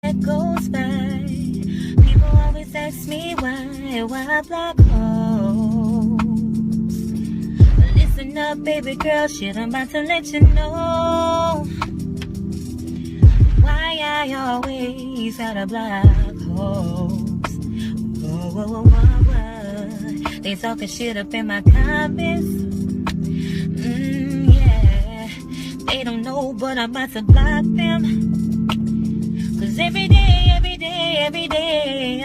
That goes by. People always ask me why black holes. Listen up, baby girl, shit, I'm about to let you know why I always had a black holes. Whoa, whoa, whoa, whoa, whoa. They talking shit up in my comments. Yeah, they don't know, but I'm about to block them. Cause every day,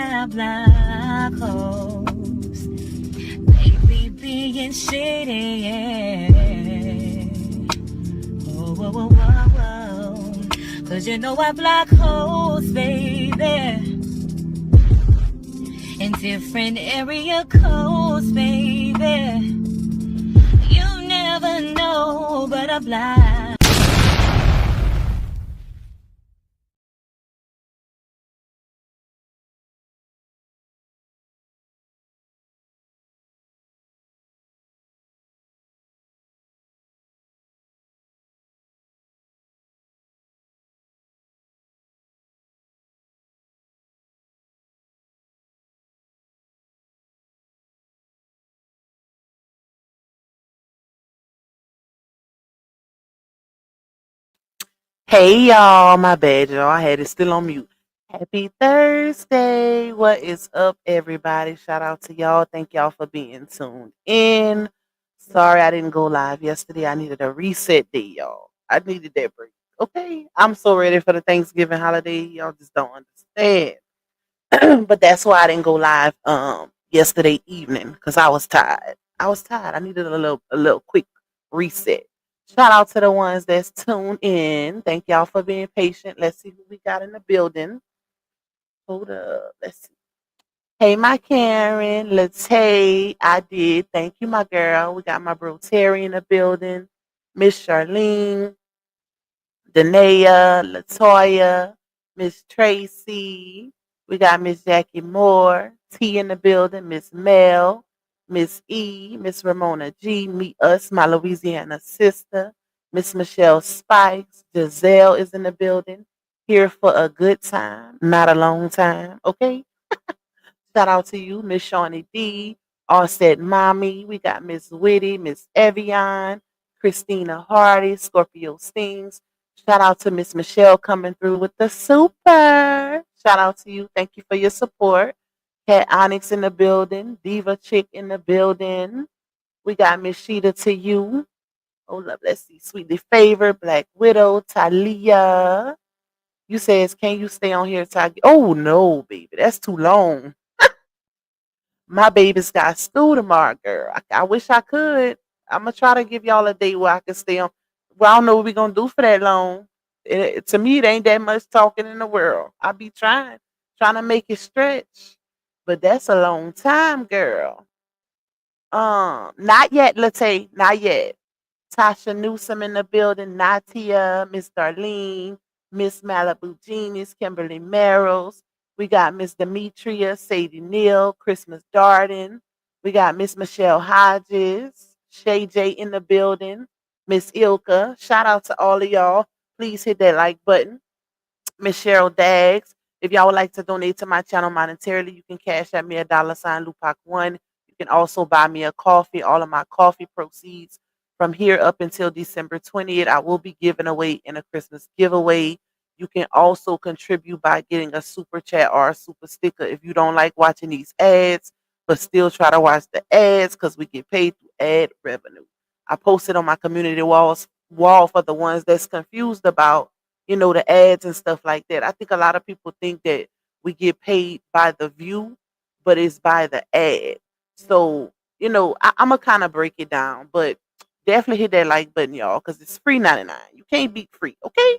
I block hoes. They be being shady, yeah. Whoa, whoa, whoa, whoa, whoa. Cause you know I block hoes, baby. In different area codes, baby. You never know, but I block. Hey y'all, my bad y'all. I had it still on mute. Happy Thursday. What is up, everybody? Shout out to y'all. Thank y'all for being tuned in. Sorry I didn't go live yesterday. I needed a reset day, y'all. I needed that break. Okay. I'm so ready for the Thanksgiving holiday. Y'all just don't understand. But that's why I didn't go live yesterday evening because I was tired. I was tired. I needed a little quick reset. Shout out to the ones that's tuned in. Thank y'all for being patient. Let's see who we got in the building. Hold up. Let's see. Hey, my Karen. Let's hey. I did. Thank you, my girl. We got my bro Terry in the building. Miss Charlene, Danae, Latoya, Miss Tracy. We got Miss Jackie Moore, T in the building, Miss Mel, Miss E, Miss Ramona G, Meet Us, my Louisiana sister, Miss Michelle Spikes, Giselle is in the building, here for a good time, not a long time, okay? Shout out to you, Miss Shawnee D, Offset Mommy. We got Miss Witty, Miss Evian, Christina Hardy, Scorpio Stings. Shout out to Miss Michelle coming through with the super. Shout out to you. Thank you for your support. Cat Onyx in the building. Diva Chick in the building. We got Miss Sheeta to you. Hold up. Let's see. Sweetly Favored, Black Widow, Talia. You says, can you stay on here, Talia? Oh, no, baby. That's too long. My baby's got school tomorrow, girl. I wish I could. I'm gonna try to give y'all a day where I can stay on. Well, I don't know what we're gonna do for that long. To me, it ain't that much talking in the world. I be trying to make it stretch, but that's a long time, girl. Not yet, Latte, not yet. Tasha Newsom in the building, Natia, Miss Darlene, Miss Malibu Genius, Kimberly Merrills. We got Miss Demetria, Sadie Neal, Christmas Darden. We got Miss Michelle Hodges, Shay J in the building, Miss Ilka. Shout out to all of y'all. Please hit that like button. Miss Cheryl Daggs. If y'all would like to donate to my channel monetarily, you can cash at me $sign Lupac1. You can also buy me a coffee. All of my coffee proceeds from here up until December 20th, I will be giving away in a Christmas giveaway. You can also contribute by getting a super chat or a super sticker if you don't like watching these ads, but still try to watch the ads because we get paid through ad revenue. I posted on my community wall for the ones that's confused about the ads and stuff like that. I think a lot of people think that we get paid by the view, but it's by the ad. So, I'm going to kind of break it down, but definitely hit that like button, y'all, because it's free 99. You can't beat free, okay?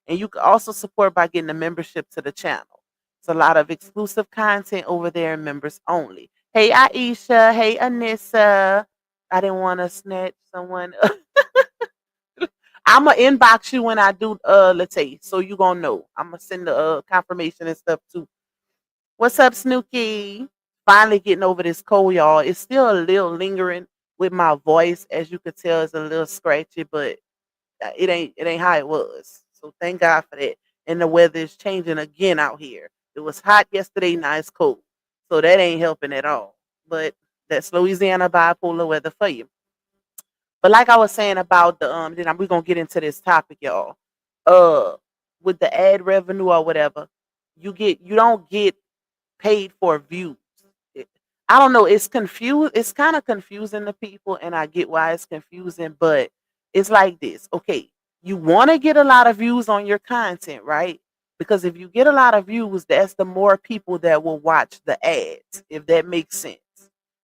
And you can also support by getting a membership to the channel. It's a lot of exclusive content over there and members only. Hey, Aisha. Hey, Anissa. I didn't want to snatch someone. I'm gonna inbox you when I do latte, so you gonna know. I'm gonna send the confirmation and stuff too. What's up, Snooky? Finally getting over this cold, y'all. It's still a little lingering with my voice, as you could tell, it's a little scratchy, but it ain't how it was. So thank God for that. and the weather is changing again out here. It was hot yesterday, now it's cold. So that ain't helping at all. But that's Louisiana bipolar weather for you. But like I was saying about the then we're gonna get into this topic, y'all. Uh with the ad revenue or whatever, you don't get paid for views. It- I don't know. It's confused. It's kind of confusing to people, and I get why it's confusing. But it's like this. Okay, you want to get a lot of views on your content, right? Because if you get a lot of views, that's the more people that will watch the ads. If that makes sense.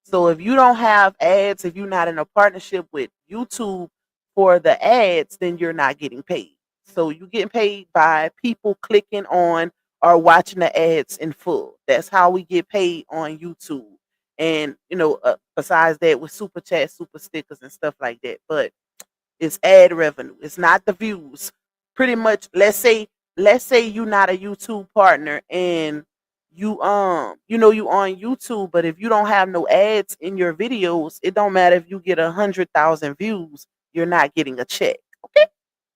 So if you don't have ads, if you're not in a partnership with YouTube for the ads, then you're not getting paid. So you getting paid by people clicking on or watching the ads in full. That's how we get paid on YouTube. And besides that, with super chats, super stickers, and stuff like that. But it's ad revenue. It's not the views. Pretty much, let's say you're not a YouTube partner and you on YouTube, but if you don't have no ads in your videos, it don't matter if you get 100,000 views, you're not getting a check. Okay,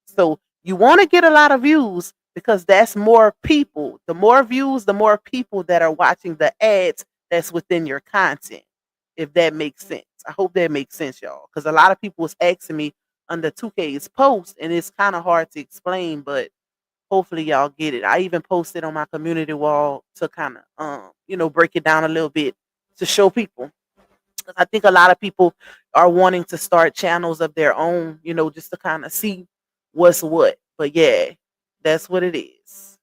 so you want to get a lot of views because that's more people. The more views, the more people that are watching the ads that's within your content. If that makes sense. I hope that makes sense, y'all. Because a lot of people was asking me under 2K's post, and it's kind of hard to explain, but hopefully y'all get it. I even posted on my community wall to kind of break it down a little bit to show people. I think a lot of people are wanting to start channels of their own, just to kind of see what's what. But yeah, that's what it is.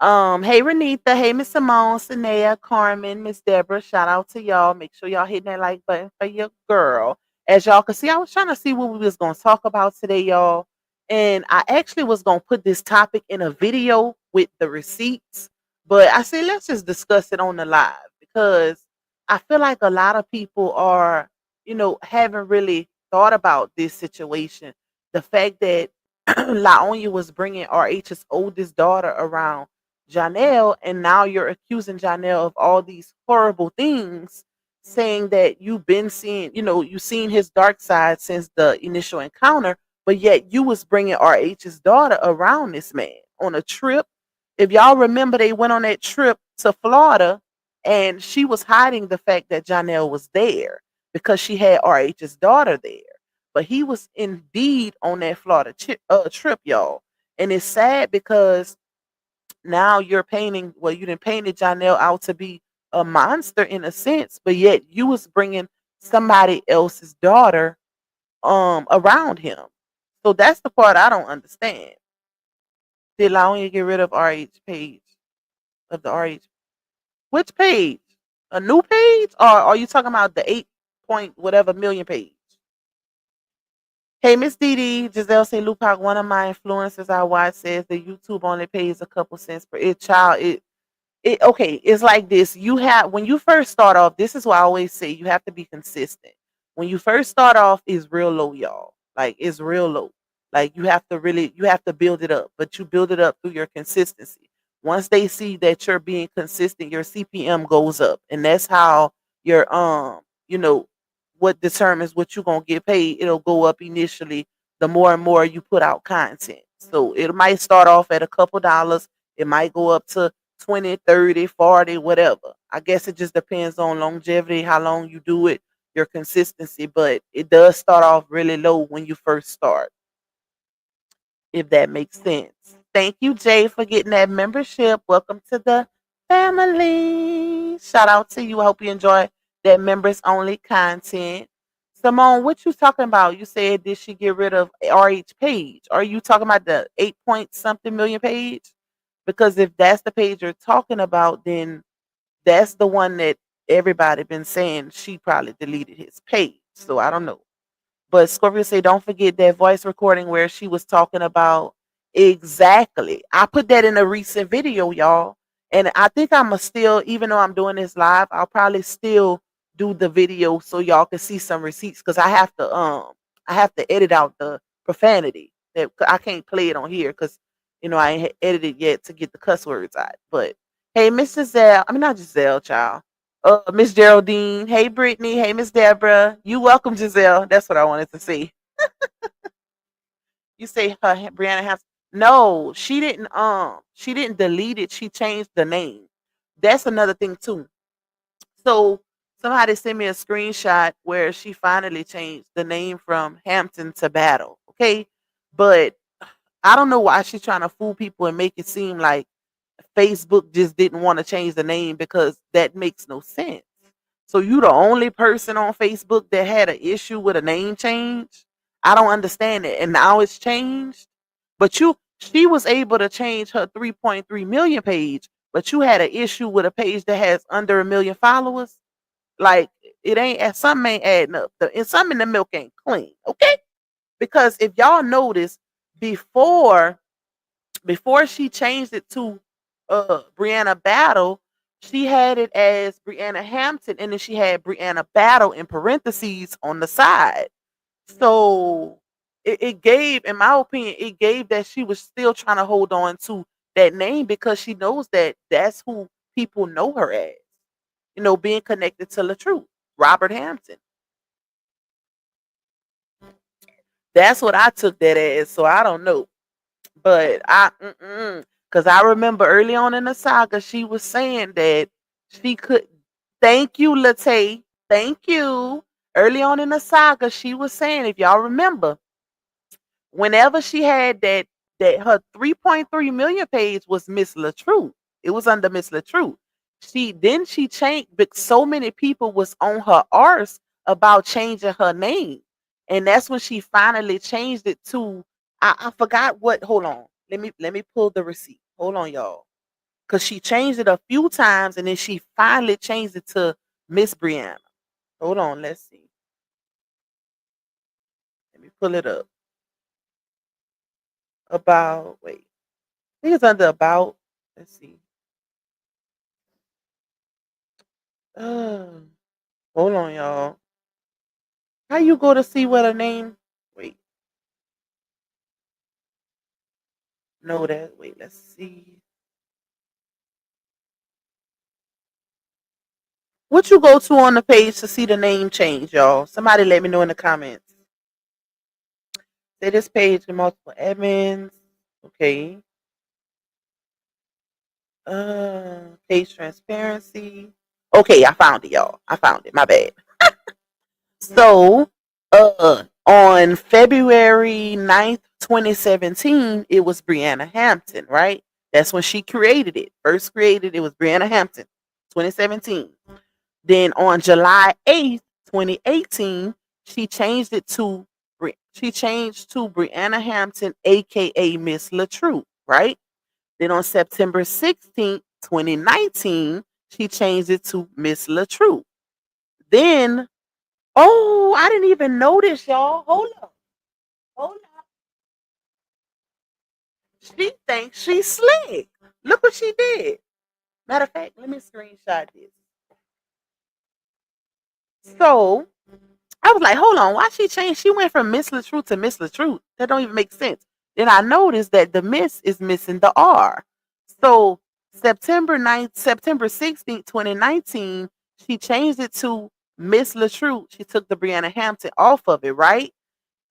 Hey Renita, hey Miss Simone, Sanea, Carmen, Miss Deborah, shout out to y'all. Make sure y'all hitting that like button for your girl. As y'all can see, I was trying to see what we was gonna talk about today, y'all. And I actually was gonna put this topic in a video with the receipts, but I said let's just discuss it on the live because I feel like a lot of people are, haven't really thought about this situation. The fact that Laonya was bringing RH's oldest daughter around Janelle, and now you're accusing Janelle of all these horrible things, saying that you've been seeing, you've seen his dark side since the initial encounter, but yet you was bringing RH's daughter around this man on a trip. If y'all remember, they went on that trip to Florida, and she was hiding the fact that Janelle was there because she had RH's daughter there. But he was indeed on that Florida trip, y'all. And it's sad because now you're painting, well, you didn't painted Janelle out to be a monster in a sense, but yet you was bringing somebody else's daughter around him. So that's the part I don't understand. Did Laonia get rid of RH page of the RH? Which page? A new page, or are you talking about the 8 point whatever million page? Hey, Miss Dee Giselle say Lupac, one of my influencers I watch says the YouTube only pays a couple cents per child. Okay, it's like this. You have, when you first start off, this is what I always say, you have to be consistent. When you first start off, it's real low, y'all. Like, it's real low. Like, you have to build it up, but you build it up through your consistency. Once they see that you're being consistent, your CPM goes up, and that's how your you know what determines what you're gonna get paid. It'll go up initially the more and more you put out content. So it might start off at a couple dollars. It might go up to 20, 30, 40, whatever. I guess it just depends on longevity, how long you do it, your consistency, but it does start off really low when you first start, if that makes sense. Thank you, Jay, for getting that membership. Welcome to the family. Shout out to you. I hope you enjoy that members only content. Simone, what you talking about? You said did she get rid of RH page? Are you talking about the 8 point something million page? Because if that's the page you're talking about, then that's the one that everybody been saying she probably deleted his page. So I don't know. But Scorpio say, don't forget that voice recording where she was talking about exactly. I put that in a recent video, y'all. And I think I'ma still, even though I'm doing this live, I'll probably still do the video so y'all can see some receipts because I have to edit out the profanity. That I can't play it on here because I ain't edited yet to get the cuss words out. But hey, Miss Giselle, I mean not Giselle, child. Miss Geraldine. Hey, Brittany. Hey, Miss Deborah. You welcome, Giselle. That's what I wanted to see. You say her Brianna has. No, she didn't delete it. She changed the name. That's another thing too. So somebody sent me a screenshot where she finally changed the name from Hampton to Battle. Okay. But I don't know why she's trying to fool people and make it seem like Facebook just didn't want to change the name, because that makes no sense. So you the only person on Facebook that had an issue with a name change? I don't understand it. And now it's changed. But she was able to change her 3.3 million page, but you had an issue with a page that has under a million followers. Like, it ain't, something ain't adding up. And something in the milk ain't clean. Okay? Because if y'all notice, before before she changed it to Brianna Battle, she had it as Brianna Hampton, and then she had Brianna Battle in parentheses on the side. So it gave, in my opinion, it gave that she was still trying to hold on to that name, because she knows that that's who people know her as. Being connected to LaTruth, Robert Hampton. That's what I took that as. So I don't know. But because I remember early on in the saga, she was saying that she could. Thank you, Late. Thank you. Early on in the saga, she was saying, if y'all remember, whenever she had that her 3.3 million page was Miss LaTruth. It was under Miss LaTruth. She changed, but so many people was on her arse about changing her name. And that's when she finally changed it to, I forgot what, hold on. Let me pull the receipt. Hold on, y'all. Cause she changed it a few times, and then she finally changed it to Miss Brianna. Hold on, let's see. Let me pull it up. About, wait. I think it's under about. Let's see. Uh, hold on, y'all. How you go to see what a name? Wait, no, that. Wait, let's see. What you go to on the page to see the name change, y'all? Somebody let me know in the comments. Say this page with multiple admins. Okay. Page transparency. Okay, I found it, y'all. I found it. My bad. So, on February 9th, 2017, it was Brianna Hampton, right? That's when she created it. First created it was Brianna Hampton, 2017. Then on July 8th, 2018, she changed it to Brianna Hampton, aka Miss LaTruth, right? Then on September 16th, 2019, she changed it to Miss LaTruth. Then, oh, I didn't even notice, y'all. Hold up. Hold up. She thinks she's slick. Look what she did. Matter of fact, let me screenshot this. So I was like, hold on, why she changed? She went from Miss LaTruth to Miss LaTruth. That don't even make sense. Then I noticed that the Miss is missing the R. So September 16th, 2019, she changed it to Miss LaTruth. She took the Brianna Hampton off of it, right?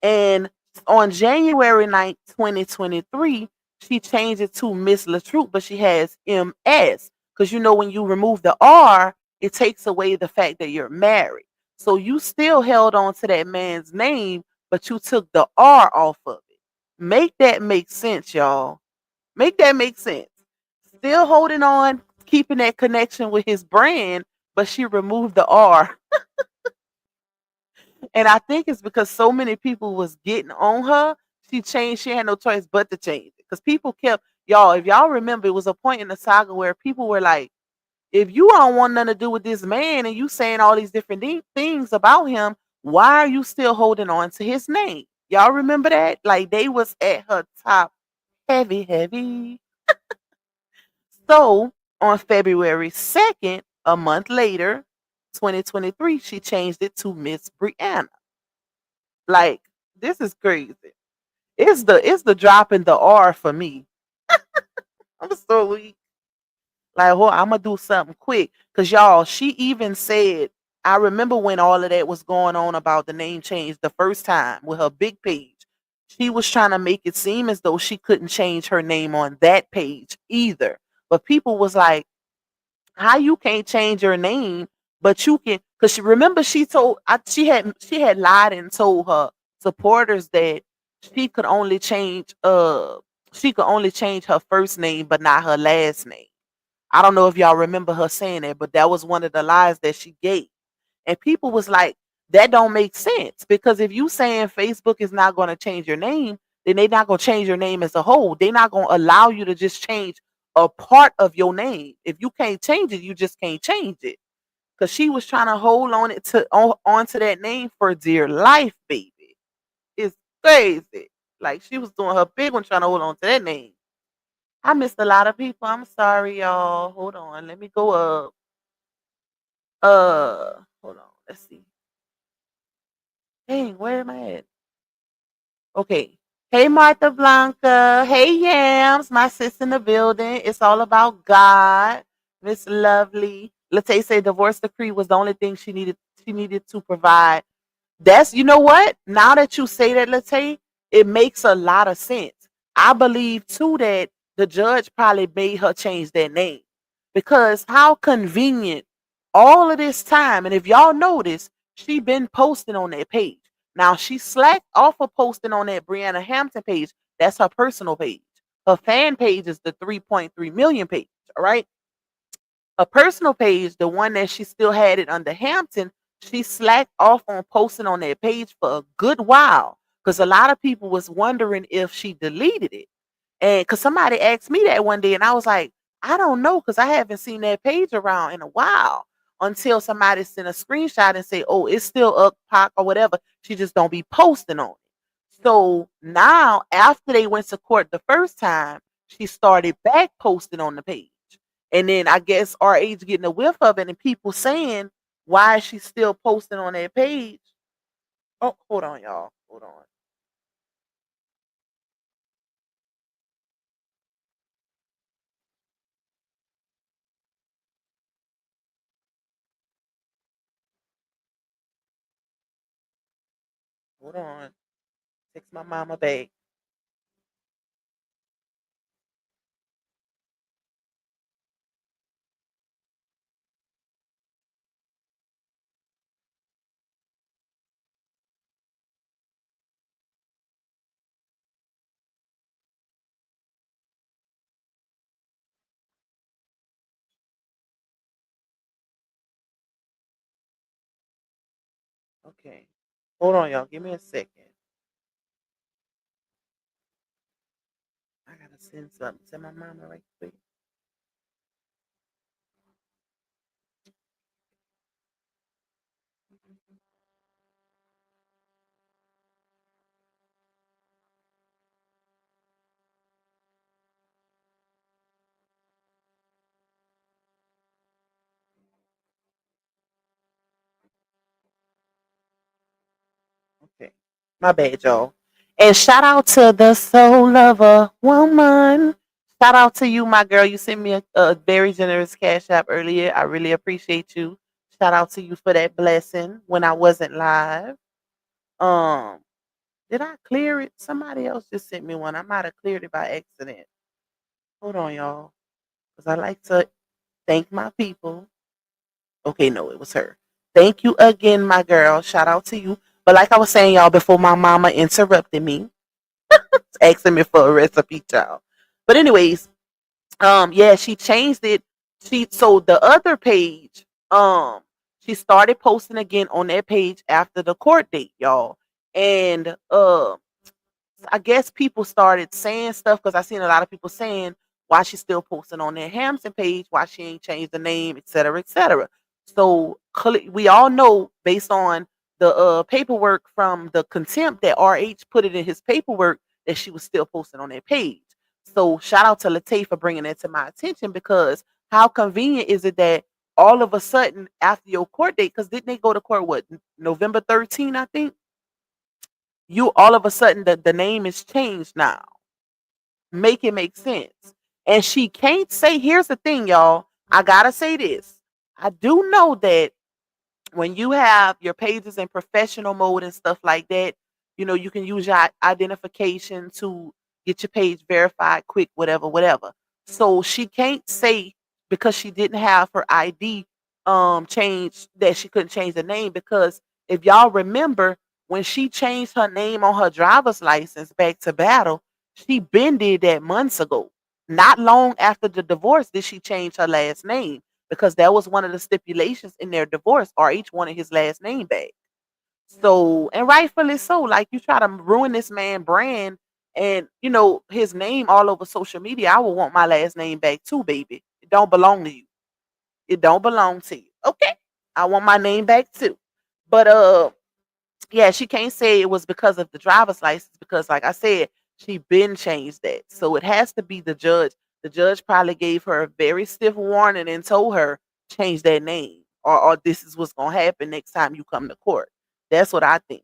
And on January 9th, 2023, she changed it to Miss LaTruth, but she has MS. Because when you remove the R, it takes away the fact that you're married. So you still held on to that man's name, but you took the R off of it. Make that make sense, y'all. Make that make sense. Still holding on, keeping that connection with his brand, but she removed the R. And I think it's because so many people was getting on her. She changed. She had no choice but to change it, because people kept, y'all. If y'all remember, it was a point in the saga where people were like, "If you don't want nothing to do with this man, and you saying all these different things about him, why are you still holding on to his name?" Y'all remember that? Like, they was at her top, heavy, heavy. So on February 2nd, a month later, 2023, she changed it to Miss Brianna. Like, this is crazy. It's the drop in the R for me. I'm so weak. Like, well, I'm gonna do something quick. Cause y'all, she even said, I remember when all of that was going on about the name change the first time with her big page. she was trying to make it seem as though she couldn't change her name on that page either. But people was like, how you can't change your name, but you can? Because she remember she had lied and told her supporters that she could only change she could only change her first name but not her last name. I don't know if y'all remember her saying that, but that was one of the lies that she gave. And people was like, that don't make sense, because if you saying Facebook is not going to change your name, then they're not going to change your name as a whole. They're not going to allow you to just change a part of your name. If you can't change it, you just can't change it. Because she was trying to hold onto that name for dear life, baby. It's crazy. Like, she was doing her big one trying to hold on to that name. I missed a lot of people. I'm sorry, y'all. Hold on. Let me go up. Hold on. Let's see. Dang, where am I at? Okay. Hey, Martha Blanca. Hey, Yams. My sis in the building. It's all about God. Miss Lovely. Latae said divorce decree was the only thing she needed to provide. That's, you know what? Now that you say that, Latae, it makes a lot of sense. I believe too that the judge probably made her change their name, because how convenient all of this time. And if y'all notice, she been posting on that page. Now she slacked off of posting on that Brianna Hampton page. That's her personal page. Her fan page is the 3.3 million page. All right. Her personal page, the one that she still had it under Hampton, she slacked off on posting on that page for a good while, because a lot of people was wondering if she deleted it. And because somebody asked me that one day, and I was like, I don't know, because I haven't seen that page around in a while, until somebody sent a screenshot and say, oh, it's still up, Pac, or whatever. She just don't be posting on it. So now, after they went to court the first time, she started back posting on the page. And then I guess RH getting a whiff of it, and people saying, why is she still posting on that page? Oh, hold on, y'all. Hold on. Hold on. Text my mama back. Okay. Hold on, y'all. Give me a second. I gotta send something to my mama right quick. Okay. My bad, y'all. And shout out to the soul lover woman. Shout out to you, my girl. You sent me a very generous cash app earlier. I really appreciate you. Shout out to you for that blessing when I wasn't live. Um, did I clear it? Somebody else just sent me one. I might have cleared it by accident. Hold on, y'all. Because I like to thank my people. Okay, no, it was her. Thank you again, my girl. Shout out to you. But like I was saying, y'all, before my mama interrupted me, asking me for a recipe, child. But anyways, yeah, she changed it. So the other page, she started posting again on that page after the court date, y'all. And I guess people started saying stuff, because I seen a lot of people saying why she's still posting on that Hampton page, why she ain't changed the name, et cetera, et cetera. So we all know, based on the paperwork from the contempt, that RH put it in his paperwork, that she was still posting on that page. So shout out to Latae for bringing that to my attention, because how convenient is it that all of a sudden after your court date, because didn't they go to court, what, November 13th, I think? You all of a sudden the name is changed now. Make it make sense. And she can't say, here's the thing, y'all. I gotta say this. I do know that when you have your pages in professional mode and stuff like that, You can use your identification to get your page verified quick, whatever, whatever. So she can't say because she didn't have her ID change that she couldn't change the name, because if y'all remember when she changed her name on her driver's license back to Battle, she been did that months ago. Not long after the divorce did she change her last name, because that was one of the stipulations in their divorce. RH wanted his last name back. So, and rightfully so, like you try to ruin this man brand and his name all over social media. I will want my last name back too, baby. It don't belong to you. It don't belong to you. Okay. I want my name back too. But yeah, she can't say it was because of the driver's license, because like I said, she been changed that. So it has to be the judge. The judge probably gave her a very stiff warning and told her change that name, or this is what's gonna happen next time you come to court. That's what I think.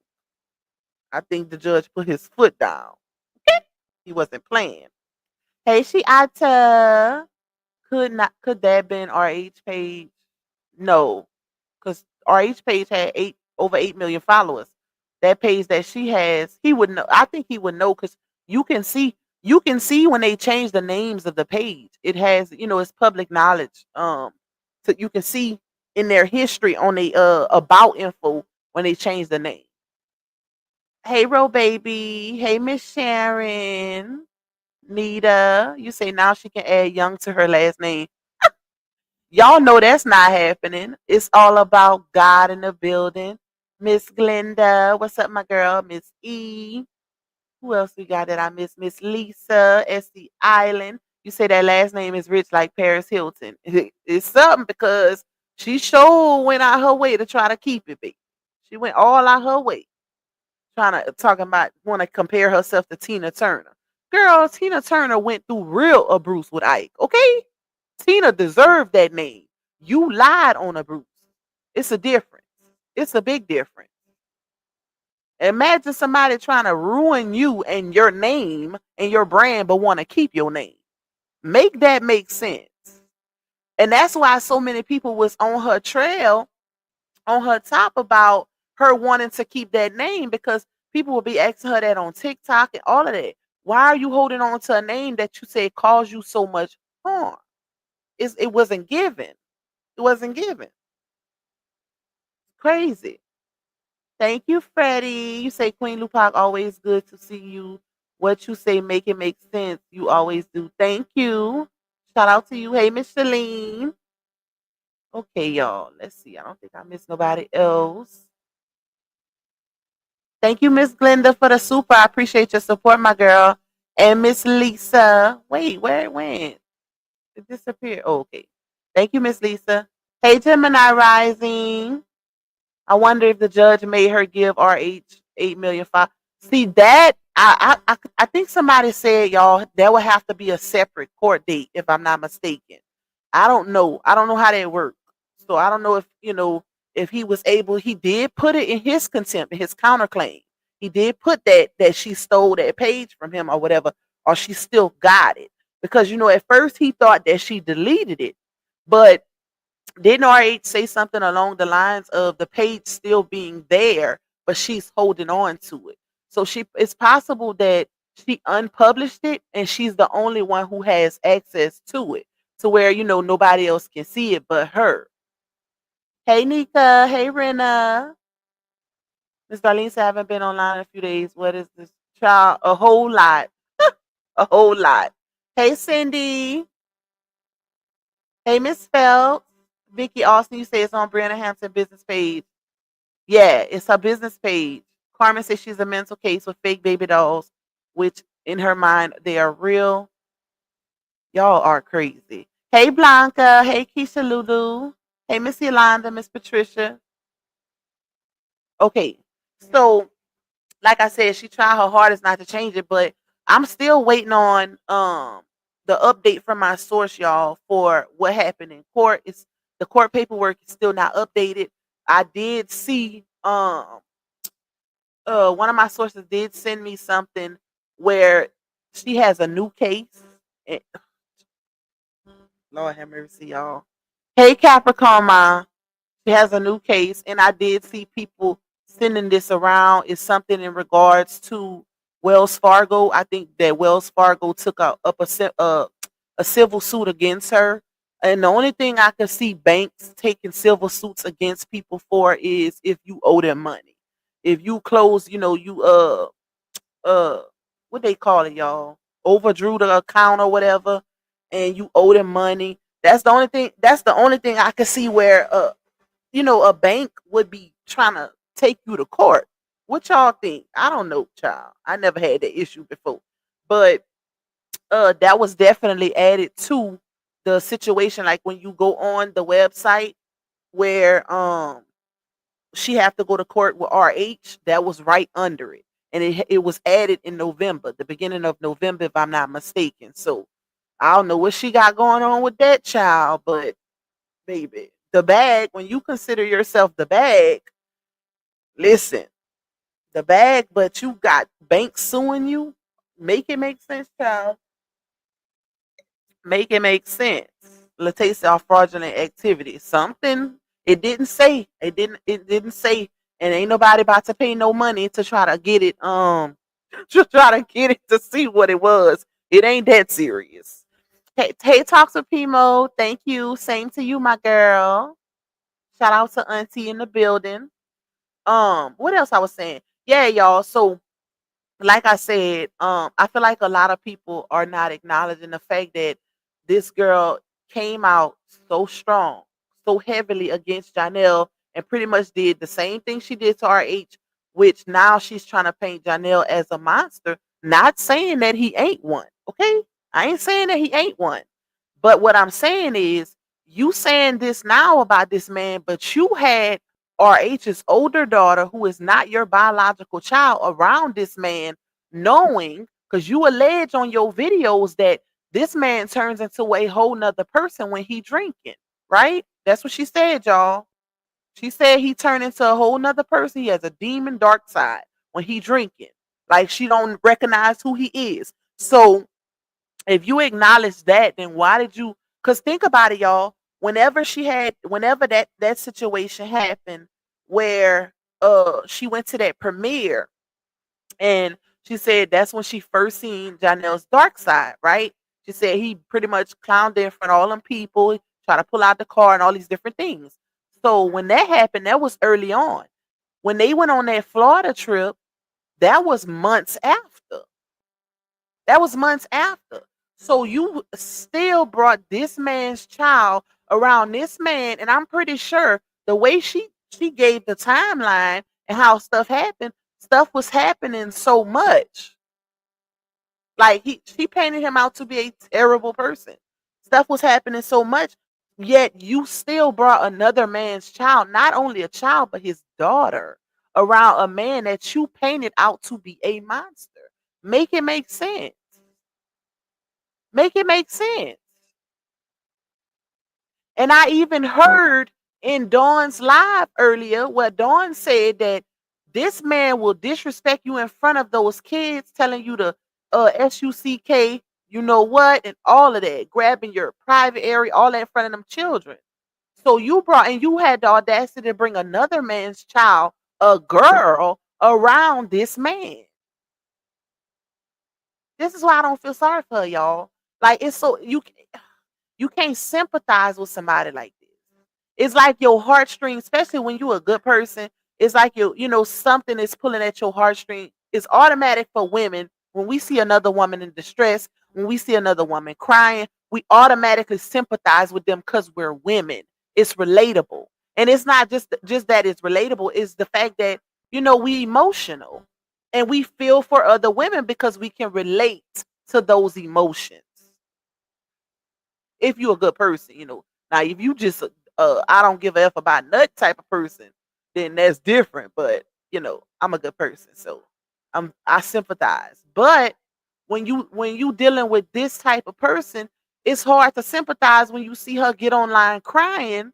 I think the judge put his foot down. He wasn't playing. Hey, she Ata. Could that been RH page? No, because RH page had over 8 million followers. That page that she has, he would know. I think he would know, because you can see when they change the names of the page. It has, it's public knowledge. So you can see in their history on the about info when they change the name. Hey, Ro baby. Hey, Miss Sharon. Nita. You say now she can add Young to her last name. Y'all know that's not happening. It's all about God in the building. Miss Glenda. What's up, my girl? Miss E. Who else we got that I miss? Miss Lisa. SC Island. You say that last name is rich like Paris Hilton. It's something, because she sure went out her way to try to keep it, baby. She went all out her way trying to talking about want to compare herself to Tina Turner. Girl, Tina Turner went through real abuse with Ike. Okay, Tina deserved that name. You lied on a Bruce. It's a difference. It's a big difference. Imagine somebody trying to ruin you and your name and your brand, but want to keep your name. Make that make sense. And that's why so many people was on her trail, on her top, about her wanting to keep that name, because people will be asking her that on TikTok and all of that. Why are you holding on to a name that you say caused you so much harm? It wasn't given. It wasn't given. Crazy. Thank you, Freddie. You say Queen Lupac, always good to see you. What you say make it make sense. You always do. Thank you. Shout out to you. Hey, Miss Shalene. Okay, y'all. Let's see. I don't think I missed nobody else. Thank you, Miss Glenda, for the super. I appreciate your support, my girl. And Miss Lisa. Wait, where it went? It disappeared. Oh, okay. Thank you, Miss Lisa. Hey, Gemini Rising. I wonder if the judge made her give RH 8 million. See that? I think somebody said, y'all, there would have to be a separate court date, if I'm not mistaken. I don't know. I don't know how that worked. So I don't know if if he was able. He did put it in his contempt, in his counterclaim. He did put that she stole that page from him or whatever, or she still got it, because at first he thought that she deleted it, but didn't RH say something along the lines of the page still being there, but she's holding on to it? So it's possible that she unpublished it and she's the only one who has access to it, to where nobody else can see it but her. Hey Nika, hey Rena. Miss Darlene said I haven't been online in a few days. What is this child? A whole lot. A whole lot. Hey Cindy. Hey Miss Phelps. Vicky Austin, you say it's on Brianna Hampton business page. Yeah, it's her business page. Carmen says she's a mental case with fake baby dolls, which in her mind they are real. Y'all are crazy. Hey Blanca. Hey Keisha Lulu. Hey Miss Yolanda, Miss Patricia. Okay, so like I said, she tried her hardest not to change it, but I'm still waiting on the update from my source, y'all, for what happened in court. It's the court paperwork is still not updated. I did see one of my sources did send me something where she has a new case. And, Lord have mercy, y'all. Hey Capricorn, Ma. She has a new case, and I did see people sending this around is something in regards to Wells Fargo. I think that Wells Fargo took a civil suit against her. And the only thing I can see banks taking civil suits against people for is if you owe them money. If you close, you uh what they call it, y'all, overdrew the account or whatever, and you owe them money. That's the only thing I can see where a bank would be trying to take you to court. What y'all think? I don't know, child. I never had that issue before. But that was definitely added to the situation, like when you go on the website where she have to go to court with RH, that was right under it. And it was added in November, the beginning of November, if I'm not mistaken. So I don't know what she got going on with that child, but baby, the bag, when you consider yourself the bag, listen, the bag, but you got banks suing you, make it make sense, child. Make it make sense. Let's say fraudulent activity. Something it didn't say. It didn't say, and ain't nobody about to pay no money to try to get it. To try to get it to see what it was. It ain't that serious. Hey, talks with Pimo. Thank you. Same to you, my girl. Shout out to Auntie in the building. What else I was saying? Yeah, y'all. So like I said, I feel like a lot of people are not acknowledging the fact that this girl came out so strong, so heavily against Janelle, and pretty much did the same thing she did to RH, which now she's trying to paint Janelle as a monster. Not saying that he ain't one, okay? I ain't saying that he ain't one. But what I'm saying is, you saying this now about this man, but you had RH's older daughter, who is not your biological child, around this man, knowing, because you allege on your videos that this man turns into a whole nother person when he drinking, right? That's what she said, y'all. She said he turned into a whole nother person. He has a demon dark side when he drinking. Like, she don't recognize who he is. So if you acknowledge that, then why did you? Because think about it, y'all. Whenever that situation happened, where she went to that premiere, and she said that's when she first seen Janelle's dark side, right? She said he pretty much clowned in front of all them people, try to pull out the car and all these different things. So when that happened, that was early on. When they went on that Florida trip, that was months after. That was months after. So you still brought this man's child around this man, and I'm pretty sure the way she gave the timeline and how stuff was happening so much. Like, she painted him out to be a terrible person. Stuff was happening so much, yet you still brought another man's child, not only a child, but his daughter, around a man that you painted out to be a monster. Make it make sense. Make it make sense. And I even heard in Dawn's live earlier where Dawn said that this man will disrespect you in front of those kids, telling you to SUCK, you know what, and all of that, grabbing your private area, all that in front of them children. So you had the audacity to bring another man's child, a girl, around this man. This is why I don't feel sorry for her, y'all. Like, it's so you can't sympathize with somebody like this. It's like your heartstring, especially when you're a good person. It's like something is pulling at your heartstring. It's automatic for women when we see another woman in distress, when we see another woman crying, we automatically sympathize with them because we're women. It's relatable, and it's not just that it's relatable. It's the fact that we emotional, and we feel for other women because we can relate to those emotions. If you're a good person. Now, if you just I don't give a f about nut type of person, then that's different. But I'm a good person, so I sympathize. But when you dealing with this type of person, it's hard to sympathize when you see her get online crying,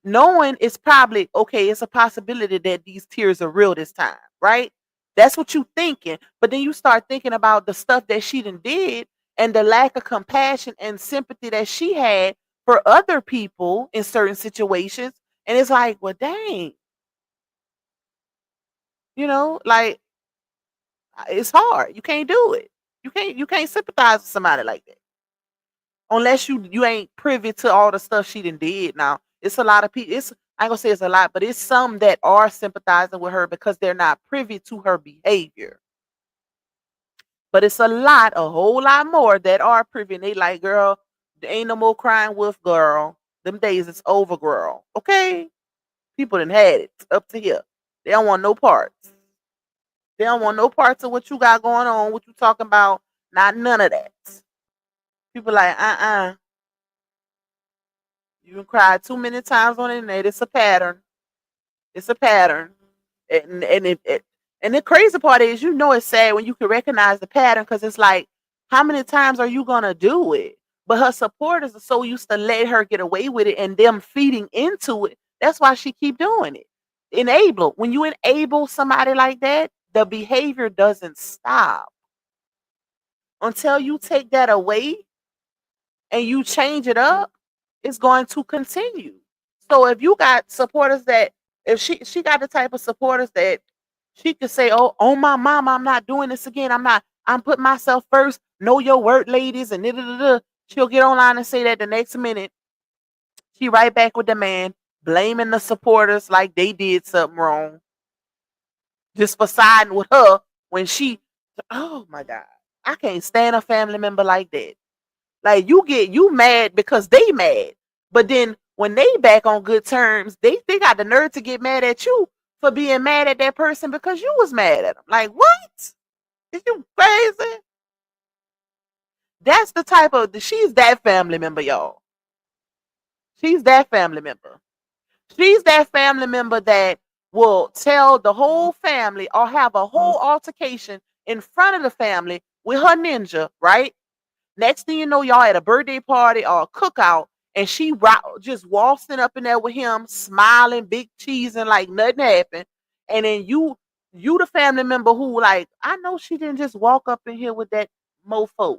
knowing it's probably okay. It's a possibility that these tears are real this time, right? That's what you thinking. But then you start thinking about the stuff that she done did, and the lack of compassion and sympathy that she had for other people in certain situations. And it's like, well, dang. Like it's hard. You can't do it. You can't sympathize with somebody like that unless you ain't privy to all the stuff she done did. Now it's a lot of people. It's I ain't gonna say it's a lot, but it's some that are sympathizing with her because they're not privy to her behavior. But it's a whole lot more that are privy. And they like, girl, there ain't no more crying wolf, girl. Them days it's over, girl. Okay, people done had it up to here. They don't want no parts. They don't want no parts of what you got going on. What you talking about? Not none of that. People like, you can cry too many times on the internet. It's a pattern. It's a pattern. And the crazy part is, it's sad when you can recognize the pattern because it's like, how many times are you gonna do it? But her supporters are so used to let her get away with it and them feeding into it. That's why she keep doing it. Enable. When you enable somebody like that, the behavior doesn't stop until you take that away and you change it up. It's going to continue. So if you got supporters that, if she got the type of supporters that she could say, oh my mama, I'm not doing this again. I'm putting myself first. Know your worth, ladies, and da-da-da-da. She'll get online and say that the next minute. She right back with the man, blaming the supporters like they did something wrong. Just for siding with her when oh my God. I can't stand a family member like that. Like you mad because they mad. But then when they back on good terms, they got the nerve to get mad at you for being mad at that person because you was mad at them. Like, what? Is you crazy? That's the type of she's that family member, y'all. She's that family member. She's that family member that will tell the whole family or have a whole altercation in front of the family with her ninja, right? Next thing you know, y'all at a birthday party or a cookout, and she just waltzing up in there with him, smiling, big cheesing like nothing happened. And then you the family member who like, I know she didn't just walk up in here with that mofo.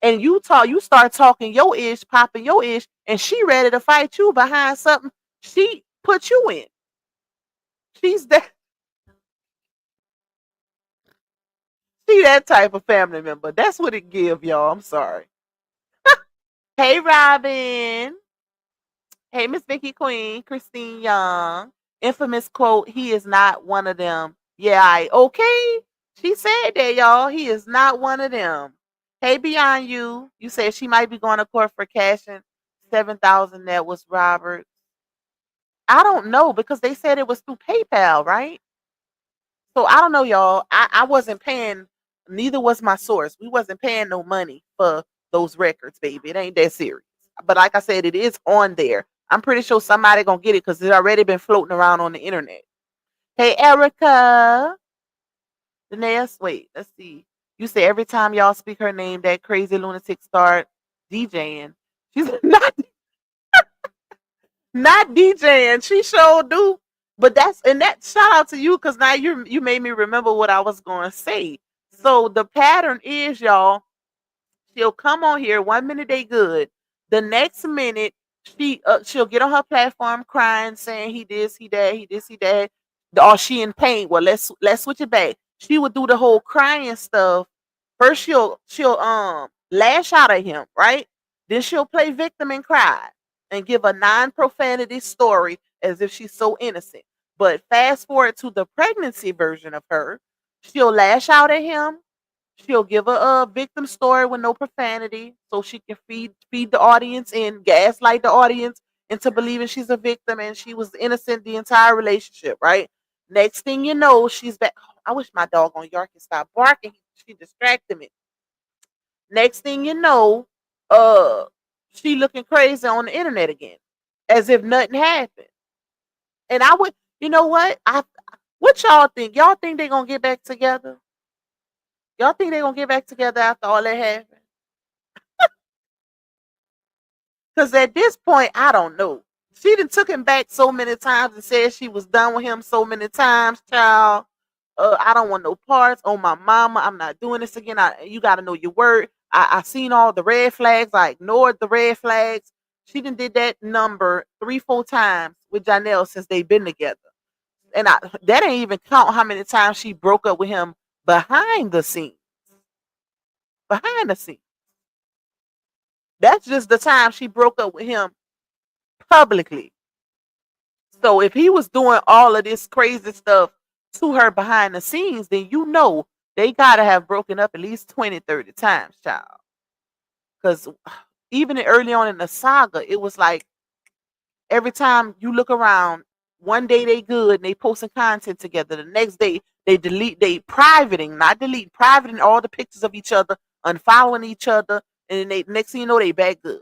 And you start talking your ish, popping your ish, and she ready to fight you behind something she put you in. She's that she that type of family member. That's what it give, y'all. I'm sorry. Hey Robin. Hey, Miss Vicky Queen, Christine Young. Infamous quote, he is not one of them. Yeah, okay. She said that, y'all. He is not one of them. Hey, Beyond You. You said she might be going to court for cashing 7,000 that was Robert. I don't know because they said it was through PayPal, right? So I don't know, y'all. I wasn't paying, neither was my source. We wasn't paying no money for those records, baby. It ain't that serious. But like I said, it is on there. I'm pretty sure somebody gonna get it because it's already been floating around on the internet. Hey Erica. Wait, let's see. You say every time y'all speak her name, that crazy lunatic start DJing. She's not DJing. She sure do. But that shout out to you because now you made me remember what I was going to say. So the pattern is, y'all, she'll come on here 1 minute they good, the next minute she'll get on her platform crying, saying he this, he that, he this, he that, or she in pain. Well, let's switch it back. She would do the whole crying stuff. First she'll lash out at him, right? Then she'll play victim and cry and give a non-profanity story as if she's so innocent. But fast forward to the pregnancy version of her, she'll lash out at him. She'll give a victim story with no profanity, so she can feed the audience and gaslight the audience into believing she's a victim and she was innocent the entire relationship. Right? Next thing you know, she's back. I wish my dog on Yorkie stopped barking. She distracted me. Next thing you know, uh, she looking crazy on the internet again, as if nothing happened. And I would, you know what? What y'all think? Y'all think they gonna get back together? Y'all think they gonna get back together after all that happened? Because at this point, I don't know. She done took him back so many times and said she was done with him so many times, child. I don't want no parts. Oh my mama, I'm not doing this again. You gotta know your word. I seen all the red flags. I ignored the red flags. She done did that number 3, 4 times with Janelle since they've been together. And that ain't even count how many times she broke up with him behind the scenes. Behind the scenes. That's just the time she broke up with him publicly. So if he was doing all of this crazy stuff to her behind the scenes, then you know they gotta have broken up at least 20, 30 times, child. Because even early on in the saga, it was like every time you look around, one day they good and they posting content together. The next day they privating, not delete, privating all the pictures of each other, unfollowing each other, and then they next thing you know they back good.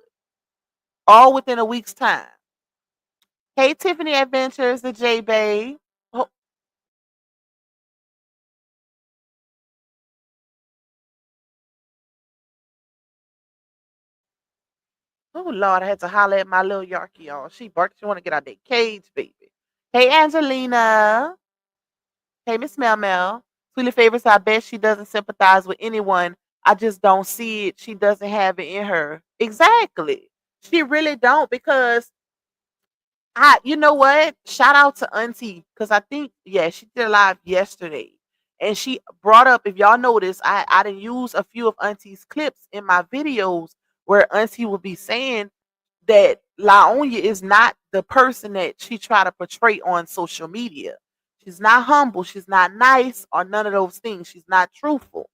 All within a week's time. Hey Tiffany Adventures, the J Bay. Oh, oh Lord, I had to holler at my little Yarkie, y'all. She barked. She want to get out that cage, baby. Hey Angelina. Hey Miss Mel Mel. Sweetly favors. I bet she doesn't sympathize with anyone. I just don't see it. She doesn't have it in her. Exactly. She really don't because you know what? Shout out to Auntie because I think yeah she did a live yesterday, and she brought up if y'all notice I didn't use a few of Auntie's clips in my videos where Auntie would be saying that Laonya is not the person that she try to portray on social media. She's not humble. She's not nice or none of those things. She's not truthful.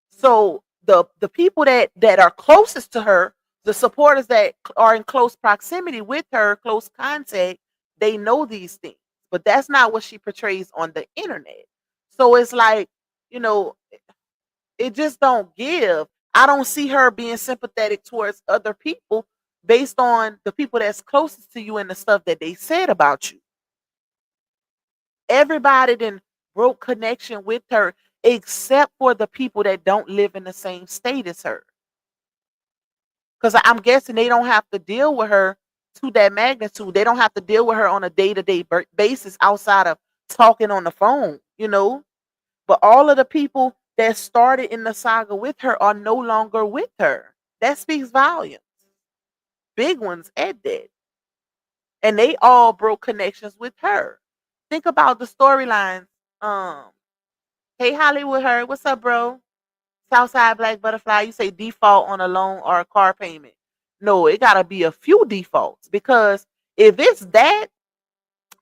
So the people that are closest to her, the supporters that are in close proximity with her, close contact, they know these things. But that's not what she portrays on the internet. So it's like, you know, it just don't give. I don't see her being sympathetic towards other people based on the people that's closest to you and the stuff that they said about you. Everybody then broke connection with her except for the people that don't live in the same state as her. Because I'm guessing they don't have to deal with her to that magnitude. They don't have to deal with her on a day-to-day basis outside of talking on the phone, you know. But all of the people that started in the saga with her are no longer with her. That speaks volumes. Big ones at that. And they all broke connections with her. Think about the storylines. Um, hey Hollywood her, what's up, bro? Southside Black Butterfly, you say default on a loan or a car payment. No, it gotta be a few defaults because if it's that,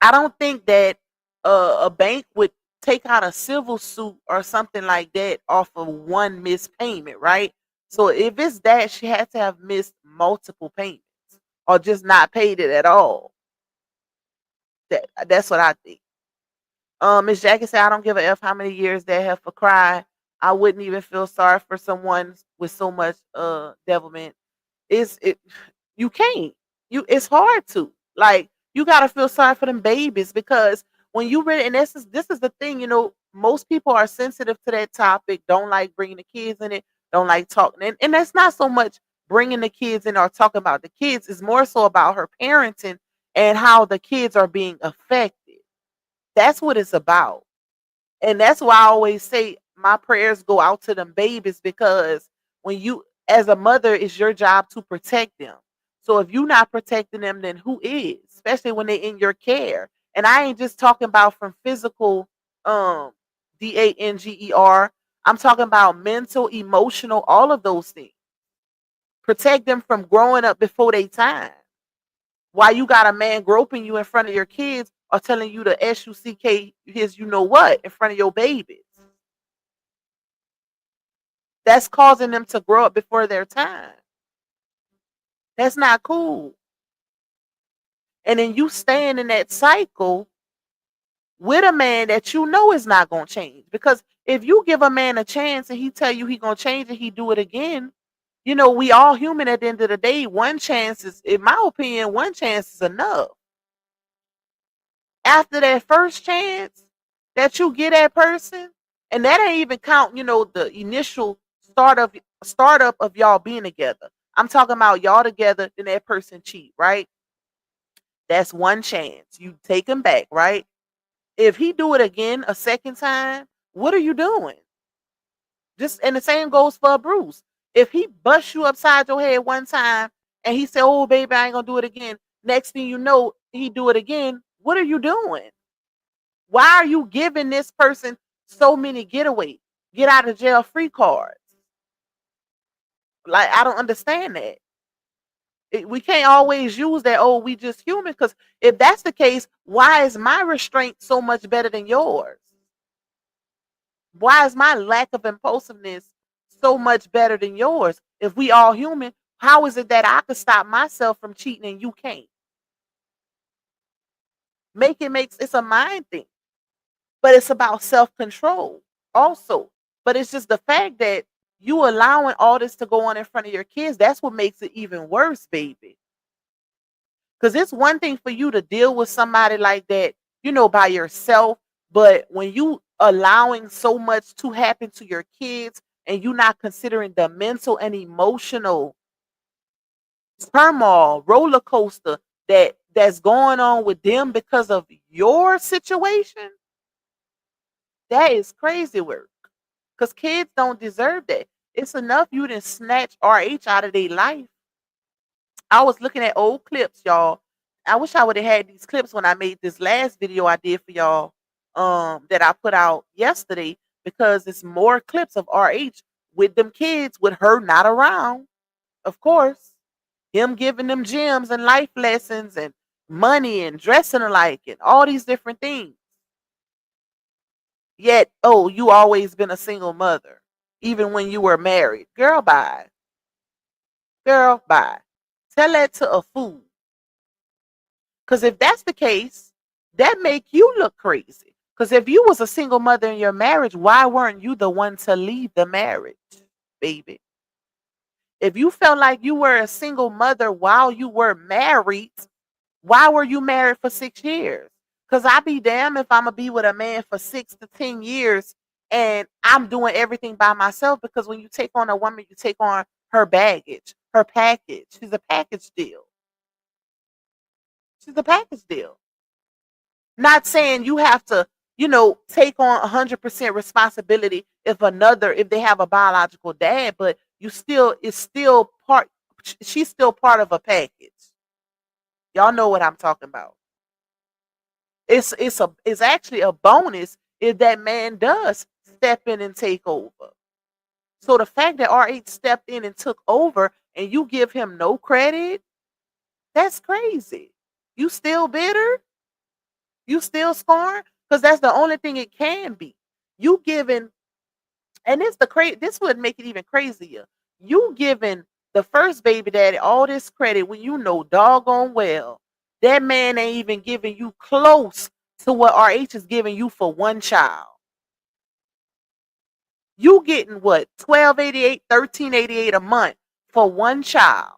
I don't think that a bank would take out a civil suit or something like that off of one missed payment, right? So if it's that, she had to have missed multiple payments or just not paid it at all. That's what I think. Miss Jackie said, I don't give a F how many years they have for cry. I wouldn't even feel sorry for someone with so much devilment. It you can't. It's hard to. Like you gotta feel sorry for them babies because when you really and this is the thing, you know, most people are sensitive to that topic, don't like bringing the kids in it, don't like talking. And that's not so much bringing the kids in or talking about the kids, it's more so about her parenting and how the kids are being affected. That's what it's about. And that's why I always say my prayers go out to them babies because when you, as a mother, it's your job to protect them. So if you're not protecting them, then who is? Especially when they're in your care. And I ain't just talking about from physical, um, danger. I'm talking about mental, emotional, all of those things. Protect them from growing up before they time. Why you got a man groping you in front of your kids or telling you the SUCK his you know what in front of your babies? That's causing them to grow up before their time. That's not cool. And then you staying in that cycle with a man that you know is not gonna change. Because if you give a man a chance and he tell you he gonna change and he do it again, you know, we all human at the end of the day. One chance is, in my opinion, one chance is enough. After that first chance that you get that person, and that ain't even count, you know, the initial startup of y'all being together. I'm talking about y'all together, then that person cheat, right? That's one chance. You take him back, right? If he do it again a second time, what are you doing? Just and the same goes for Bruce. If he busts you upside your head one time and he said, "Oh baby, I ain't gonna do it again," next thing you know, he do it again. What are you doing? Why are you giving this person so many get out of jail free cards? Like, I don't understand that. We can't always use that, oh, we just human, because if that's the case, why is my restraint so much better than yours? Why is my lack of impulsiveness so much better than yours? If we all human, how is it that I can stop myself from cheating and you can't? It's a mind thing, but it's about self-control also. But it's just the fact that you allowing all this to go on in front of your kids, that's what makes it even worse, baby. Because it's one thing for you to deal with somebody like that, by yourself. But when you allowing so much to happen to your kids and you not considering the mental and emotional turmoil, roller coaster that's going on with them because of your situation, that is crazy work. Because kids don't deserve that. It's enough you didn't snatch RH out of their life. I was looking at old clips, y'all. I wish I would have had these clips when I made this last video I did for y'all, that I put out yesterday, because it's more clips of RH with them kids with her not around. Of course, him giving them gems and life lessons and money and dressing alike and all these different things. Yet, oh, you always been a single mother, even when you were married. Girl, bye. Girl, bye. Tell that to a fool. Because if that's the case, that make you look crazy. Because if you was a single mother in your marriage, why weren't you the one to leave the marriage, baby? If you felt like you were a single mother while you were married, why were you married for 6 years? Because I be damned if I'm going to be with a man for 6 to 10 years and I'm doing everything by myself. Because when you take on a woman, you take on her baggage, her package. She's a package deal. She's a package deal. Not saying you have to, take on 100% responsibility if they have a biological dad, but it's still part, she's still part of a package. Y'all know what I'm talking about. It's actually a bonus if that man does step in and take over. So the fact that RH stepped in and took over and you give him no credit, that's crazy. You still bitter? You still scorn? Because that's the only thing it can be. You giving, and this would make it even crazier. You giving the first baby daddy all this credit when you know doggone well that man ain't even giving you close to what RH is giving you for one child. You getting what, 1288, 1388 a month for one child.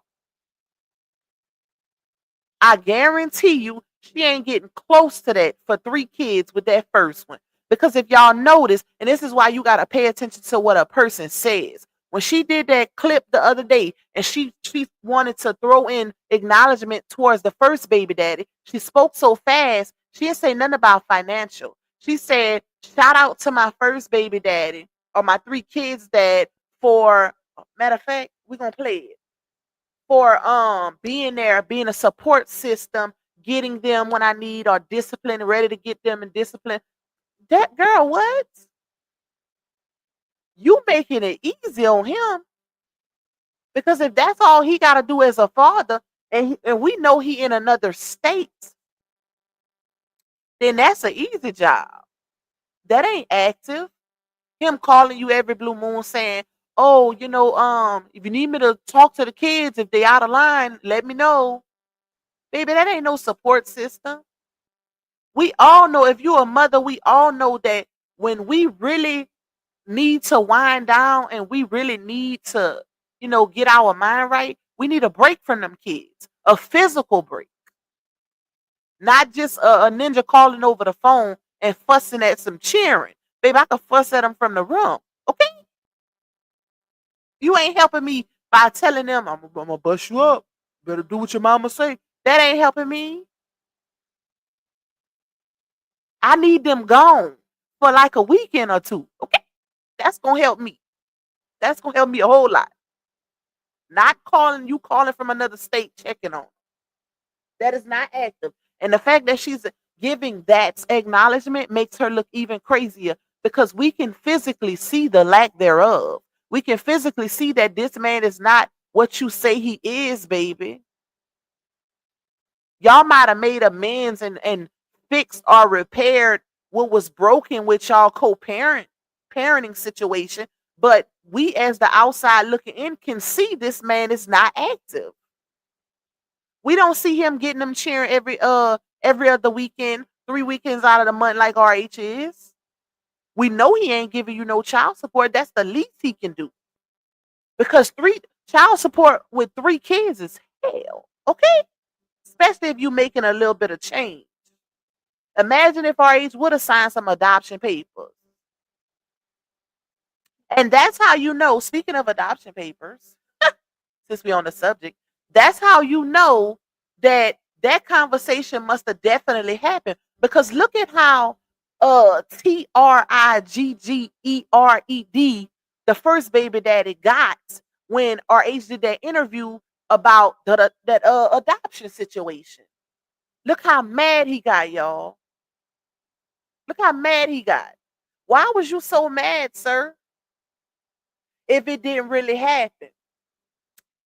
I guarantee you she ain't getting close to that for 3 kids with that first one. Because if y'all notice, and this is why you got to pay attention to what a person says. When she did that clip the other day and she wanted to throw in acknowledgement towards the first baby daddy, she spoke so fast, she didn't say nothing about financial. She said, shout out to my first baby daddy or my 3 kids dad for, matter of fact, we're going to play it, for being there, being a support system, getting them when I need, or discipline, ready to get them in discipline. That girl, what? You making it easy on him, because if that's all he got to do as a father, and we know he in another state, then that's an easy job. That ain't active. Him calling you every blue moon saying, oh, if you need me to talk to the kids, if they out of line, let me know. Baby, that ain't no support system. We all know, if you're a mother, we all know that when we really need to wind down and we really need to, get our mind right, we need a break from them kids, a physical break, not just a ninja calling over the phone and fussing at some cheering. Baby, I can fuss at them from the room. Okay? You ain't helping me by telling them, I'm going to bust you up. Better do what your mama say. That ain't helping me. I need them gone for like a weekend or two. Okay? That's going to help me. That's going to help me a whole lot. Not calling from another state checking on. That is not active. And the fact that she's giving that acknowledgement makes her look even crazier because we can physically see the lack thereof. We can physically see that this man is not what you say he is, baby. Y'all might have made amends and fixed or repaired what was broken with y'all parenting situation. But we as the outside looking in can see this man is not active. We don't see him getting them cheering every other weekend, 3 weekends out of the month like RH is. We know he ain't giving you no child support. That's the least he can do. Because three child support with 3 kids is hell. Okay? Especially if you're making a little bit of change. Imagine if RH would have signed some adoption papers. And that's how you know, speaking of adoption papers, since we're on the subject, that's how you know that that conversation must have definitely happened. Because look at how Triggered, the first baby daddy, got when RH did that interview about that adoption situation. Look how mad he got, y'all. Look how mad he got. Why was you so mad, sir? If it didn't really happen.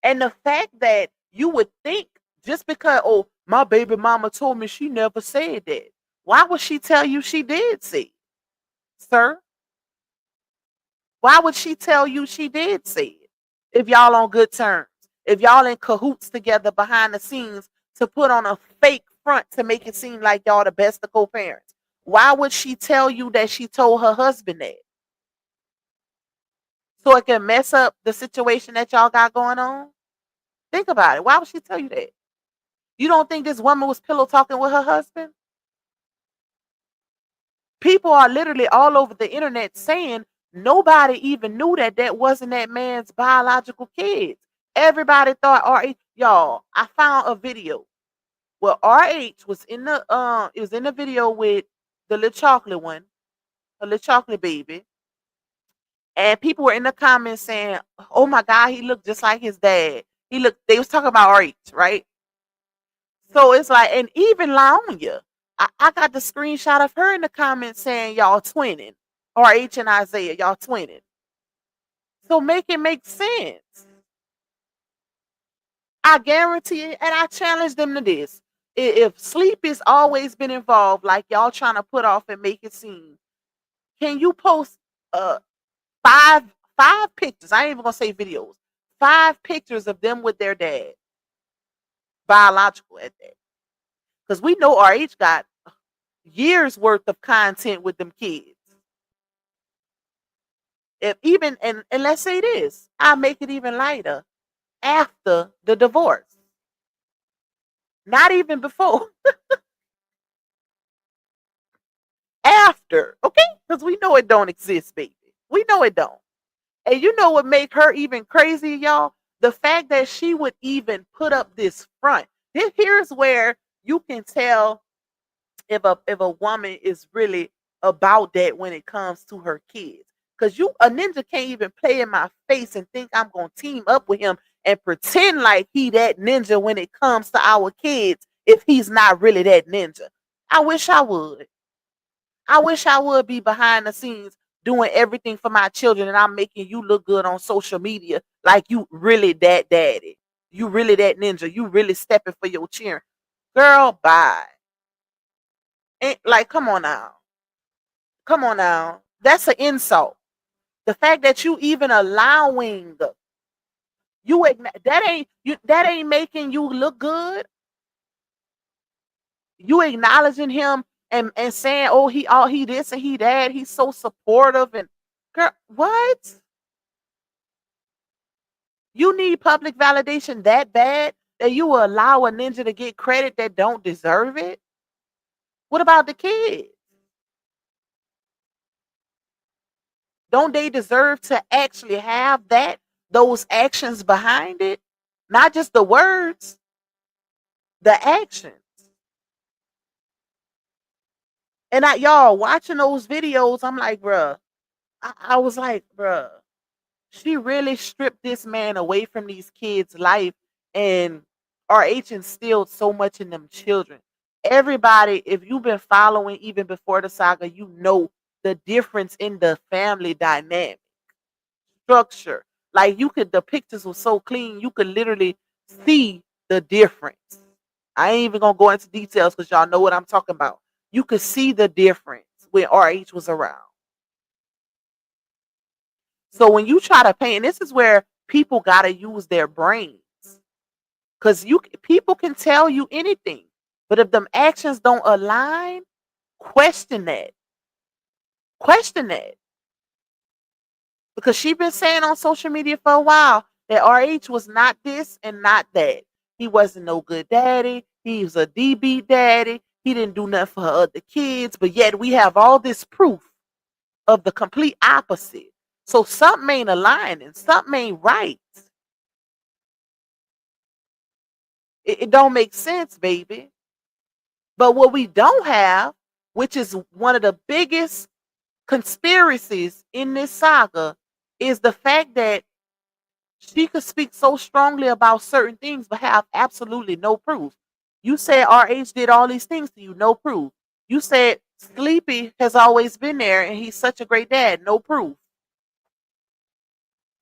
And the fact that you would think just because, oh, my baby mama told me she never said that. Why would she tell you she did say it, sir? Why would she tell you she did say it? If y'all on good terms, if y'all in cahoots together behind the scenes to put on a fake front to make it seem like y'all the best of co-parents, why would she tell you that she told her husband that? So it can mess up the situation that y'all got going on? Think about it. Why would she tell you that? You don't think this woman was pillow talking with her husband? People are literally all over the internet saying nobody even knew that that wasn't that man's biological kids. Everybody thought RH. Y'all, I found a video where RH was in the it was in the video with the little chocolate one, a little chocolate baby, and people were in the comments saying, "Oh my God, he looked just like his dad." He looked. They was talking about RH, right? So it's like, and even Laonya, I got the screenshot of her in the comments saying y'all twinning, or H and Isaiah, y'all twinning. So make it make sense. I guarantee it, and I challenge them to this. If sleep has always been involved, like y'all trying to put off and make it seem, can you post uh five five pictures? I ain't even gonna say videos. 5 pictures of them with their dad, biological at that. Because we know RH got years worth of content with them kids. If even and let's say this, I make it even lighter after the divorce. Not even before. After, okay? Because we know it don't exist, baby. We know it don't. And you know what make her even crazy, y'all? The fact that she would even put up this front. Here's where you can tell if a woman is really about that when it comes to her kids. Cause a ninja can't even play in my face and think I'm gonna team up with him and pretend like he that ninja when it comes to our kids if he's not really that ninja. I wish I would. I wish I would be behind the scenes doing everything for my children and I'm making you look good on social media like you really that daddy. You really that ninja. You really stepping for your cheering. Girl, bye. Ain't like, come on now. Come on now. That's an insult. The fact that you even allowing that ain't making you look good. You acknowledging him and saying, oh, he this and he that. He's so supportive and girl, what? You need public validation that bad that you will allow a ninja to get credit that don't deserve it? What about the kids? Don't they deserve to actually have those actions behind it? Not just the words, the actions. And y'all watching those videos, I'm like, bruh, I was like, bruh, she really stripped this man away from these kids' life and RH instilled so much in them children. Everybody, if you've been following even before the saga, you know the difference in the family dynamic structure. Like the pictures were so clean, you could literally see the difference. I ain't even gonna go into details because y'all know what I'm talking about. You could see the difference when RH was around. So when you try to paint, and this is where people gotta use their brains. Cause people can tell you anything. But if them actions don't align, question that. Question that. Because she been saying on social media for a while that RH was not this and not that. He wasn't no good daddy. He was a DB daddy. He didn't do nothing for her other kids. But yet we have all this proof of the complete opposite. So something ain't aligning. Something ain't right. It don't make sense, baby. But what we don't have, which is one of the biggest conspiracies in this saga, is the fact that she could speak so strongly about certain things but have absolutely no proof. You said RH did all these things to you, no proof. You said Sleepy has always been there and he's such a great dad, no proof.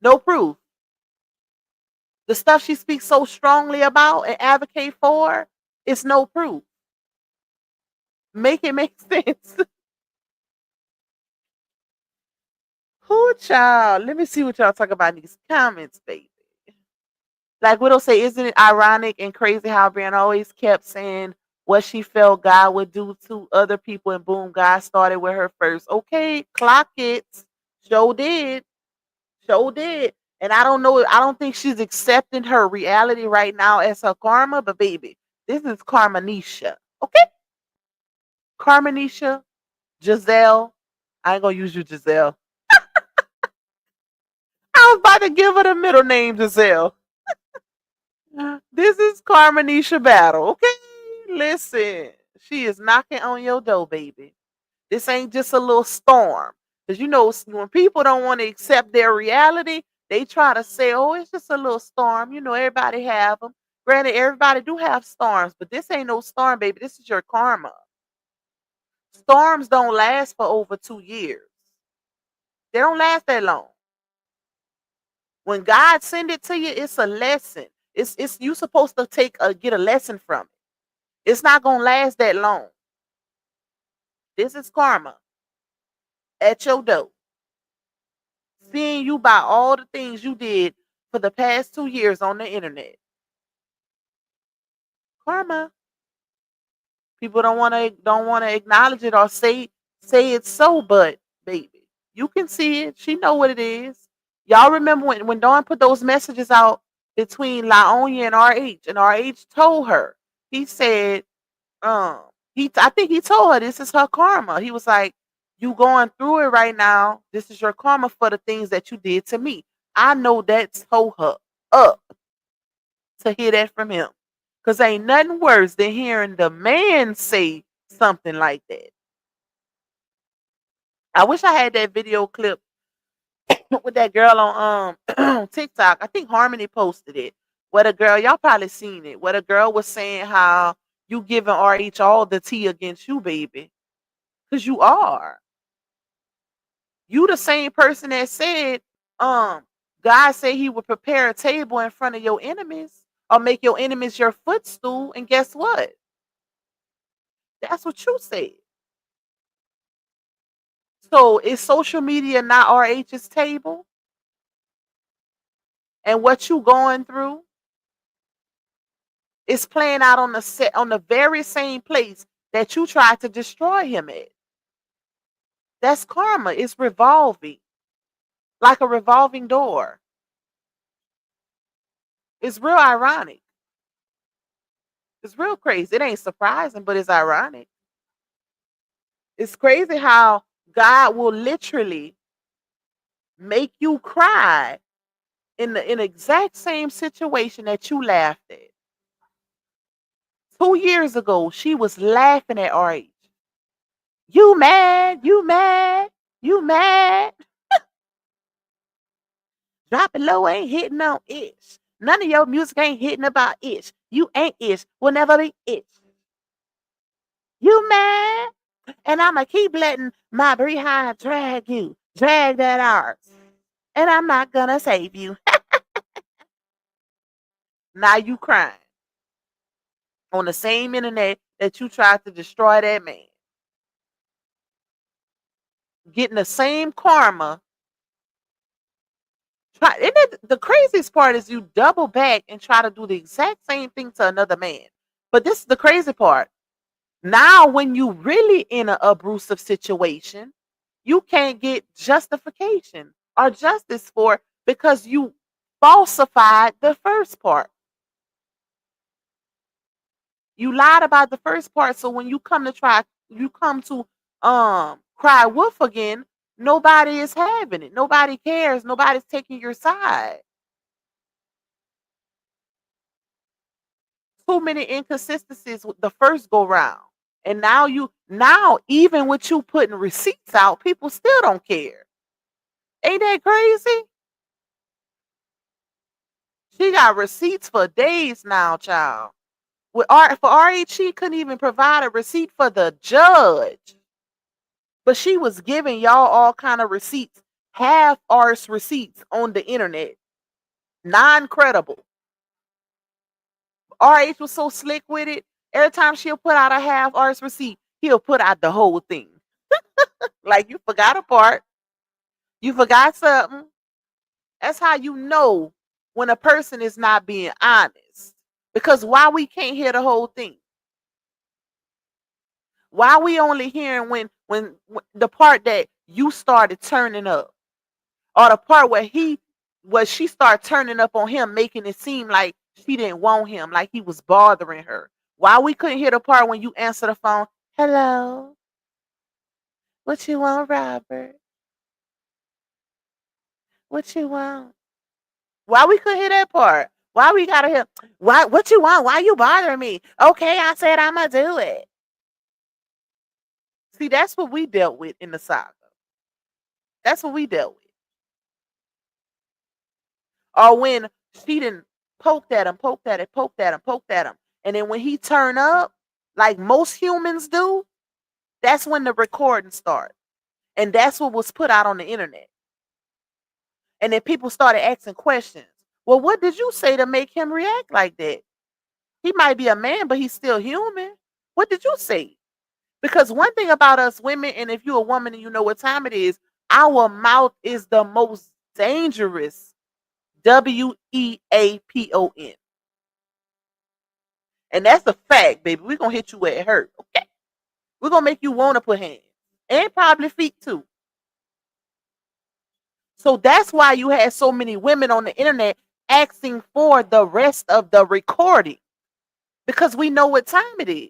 No proof. The stuff she speaks so strongly about and advocate for is no proof. Make it make sense. Who child? Let me see what y'all talk about in these comments, baby. Like Widow say, isn't it ironic and crazy how Brianna always kept saying what she felt God would do to other people, and boom, God started with her first. Okay, clock it. Show did. Show did. And I don't know, I don't think she's accepting her reality right now as her karma, but baby, this is Carmenisha. Okay? Carmenisha, Giselle. I ain't gonna use you, Giselle. I was about to give her the middle name, Giselle. This is Carmenisha Battle, okay? Listen, she is knocking on your door, baby. This ain't just a little storm. Because you know, when people don't want to accept their reality, they try to say, oh, it's just a little storm. You know, everybody have them. Granted, everybody do have storms, but this ain't no storm, baby. This is your karma. Storms don't last for over 2 years. They don't last that long. When God send it to you, it's a lesson. It's you supposed to get a lesson from it. It's not gonna last that long. This is karma at your door. Seeing you by all the things you did for the past 2 years on the internet. Karma. People don't wanna acknowledge it or say it's so, but baby, you can see it. She know what it is. Y'all remember when Dawn put those messages out between Laonia and RH, and RH told her, he said, I think he told her this is her karma. He was like, you going through it right now. This is your karma for the things that you did to me. I know that told her up to hear that from him. Cause ain't nothing worse than hearing the man say something like that. I wish I had that video clip with that girl on TikTok. I think Harmony posted it. Where the girl, y'all probably seen it, where the girl was saying how you giving RH all the tea against you, baby. Cause you are. You the same person that said, God said he would prepare a table in front of your enemies or make your enemies your footstool. And guess what? That's what you said. So is social media not RH's table? And what you going through is playing out on the very same place that you tried to destroy him at. That's karma. It's revolving. Like a revolving door. It's real ironic. It's real crazy. It ain't surprising, but it's ironic. It's crazy how God will literally make you cry in the exact same situation that you laughed at. 2 years ago, she was laughing at RH. You mad? You mad? You mad? Drop it low ain't hitting on itch. None of your music ain't hitting about itch. You ain't itch. Will never be itch. You mad? And I'ma keep letting my behind drag you. Drag that arse. And I'm not gonna save you. Now you crying on the same internet that you tried to destroy that man. Getting the same karma. And then the craziest part is you double back and try to do the exact same thing to another man. But this is the crazy part. Now, when you really in an abusive situation, you can't get justification or justice for it because you falsified the first part. You lied about the first part. So when you come to cry wolf again, nobody is having it. Nobody cares. Nobody's taking your side. Too many inconsistencies with the first go round. And now even with you putting receipts out, people still don't care. Ain't that crazy? She got receipts for days now, child. For RH, she couldn't even provide a receipt for the judge. But she was giving y'all all kind of receipts, half arse receipts on the internet. Non-credible. RH was so slick with it. Every time she'll put out a half arse receipt, he'll put out the whole thing. Like you forgot a part. You forgot something. That's how you know when a person is not being honest. Because why we can't hear the whole thing? Why we only hearing when the part that you started turning up, or the part where she started turning up on him, making it seem like she didn't want him, like he was bothering her. Why we couldn't hear the part when you answer the phone? Hello, what you want, Robert? What you want? Why we couldn't hear that part? Why we gotta hear? Why? What you want? Why you bothering me? Okay, I said I'ma do it. See, that's what we dealt with in the saga. That's what we dealt with. Or when she didn't poked at him, poked at it, poked at him, poked at him, and then when he turned up, like most humans do, that's when the recording started, and that's what was put out on the internet. And then people started asking questions. Well, what did you say to make him react like that? He might be a man, but he's still human. What did you say? Because one thing about us women, and if you're a woman and you know what time it is, our mouth is the most dangerous. WEAPON. And that's a fact, baby. We're gonna hit you where it hurt. Okay. We're gonna make you wanna put hands. And probably feet too. So that's why you had so many women on the internet asking for the rest of the recording. Because we know what time it is.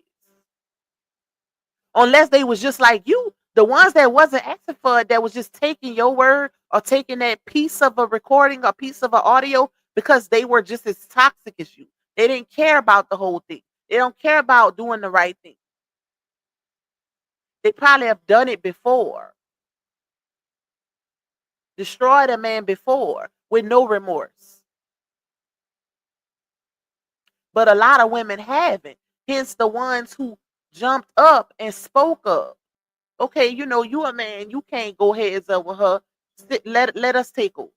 Unless they was just like you, the ones that wasn't asking for it, that was just taking your word or taking that piece of a recording or piece of an audio because they were just as toxic as you. They didn't care about the whole thing. They don't care about doing the right thing. They probably have done it before. Destroyed a man before with no remorse. But a lot of women haven't. Hence the ones who jumped up and spoke up. Okay, you a man, you can't go heads up with her. Let us take over.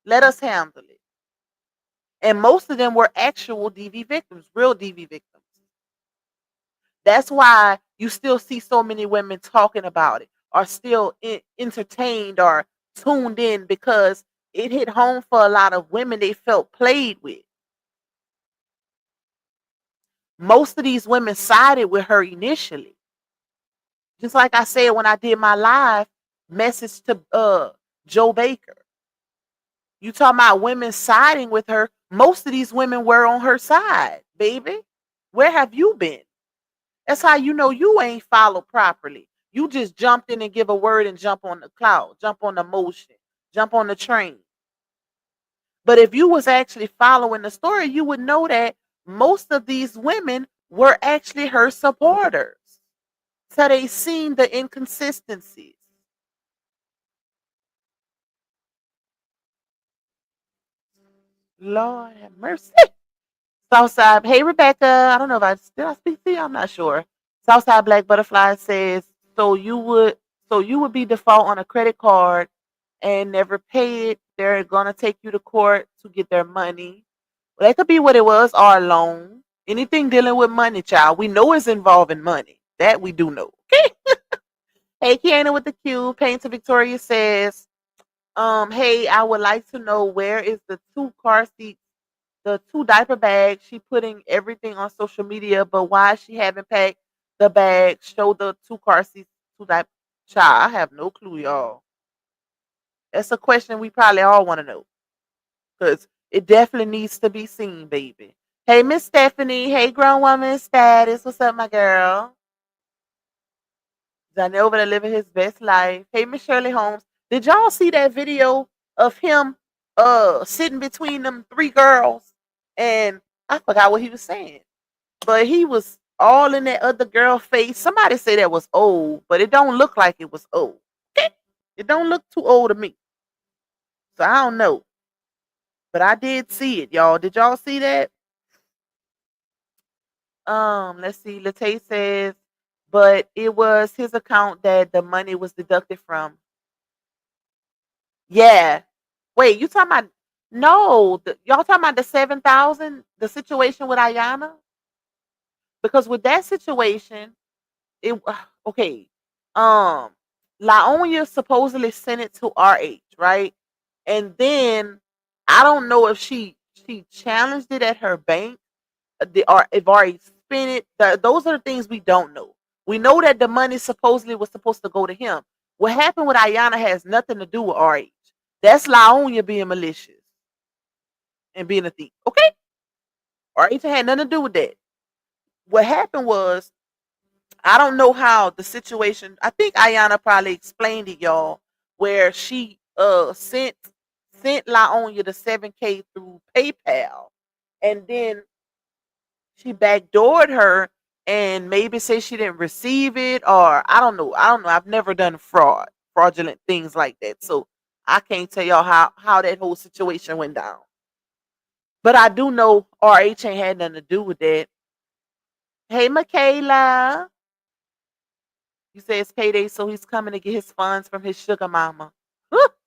Let us handle it. And most of them were actual DV victims, real DV victims. That's why you still see so many women talking about it, or still entertained or tuned in, because it hit home for a lot of women. They felt played with. Most of these women sided with her initially. Just like I said when I did my live message to Joe Baker. You talking about women siding with her. Most of these women were on her side, baby. Where have you been? That's how you know you ain't followed properly. You just jumped in and give a word and jump on the cloud, jump on the motion, jump on the train. But if you was actually following the story, you would know that most of these women were actually her supporters. So they seen the inconsistencies. Lord have mercy. Southside. Hey, Rebecca. I don't know if I speak to you. I'm not sure. Southside Black Butterfly says, so you would be default on a credit card and never pay it. They're gonna take you to court to get their money. Well, that could be what it was, or a loan. Anything dealing with money, child. We know it's involving money. That we do know. Okay. Hey, Kiana with the Q. Painter Victoria says, hey, I would like to know where is the two car seats, the two diaper bags. She putting everything on social media, but why she haven't packed the bag? Show the two car seats, two diaper. Child, I have no clue, y'all. That's a question we probably all want to know because it definitely needs to be seen, baby. Hey, Miss Stephanie. Hey, grown woman status. What's up, my girl? Johnell over there living his best life. Hey, Miss Shirley Holmes. Did y'all see that video of him sitting between them three girls? And I forgot what he was saying. But he was all in that other girl face. Somebody say that was old, but it don't look like it was old. Okay? It don't look too old to me. So I don't know. But I did see it, y'all. Did y'all see that? Let's see. Latae says, but it was his account that the money was deducted from. Yeah. Wait, you talking about no? Y'all talking about the 7,000? The situation with Ayana? Because with that situation, it okay. Um, Laonia supposedly sent it to RH, right? And then I don't know if she challenged it at her bank, or if already spent it. Those are the things we don't know. We know that the money supposedly was supposed to go to him. What happened with Ayana has nothing to do with RH. That's Laonia being malicious and being a thief. Okay, RH had nothing to do with that. What happened was, I don't know how the situation. I think Ayana probably explained it, y'all, where she sent Laonia the 7K through PayPal, and then she backdoored her and maybe say she didn't receive it, or I don't know. I don't know. I've never done fraudulent things like that, so I can't tell y'all how that whole situation went down. But I do know RH ain't had nothing to do with that. Hey, Michaela. You say it's payday, so he's coming to get his funds from his sugar mama.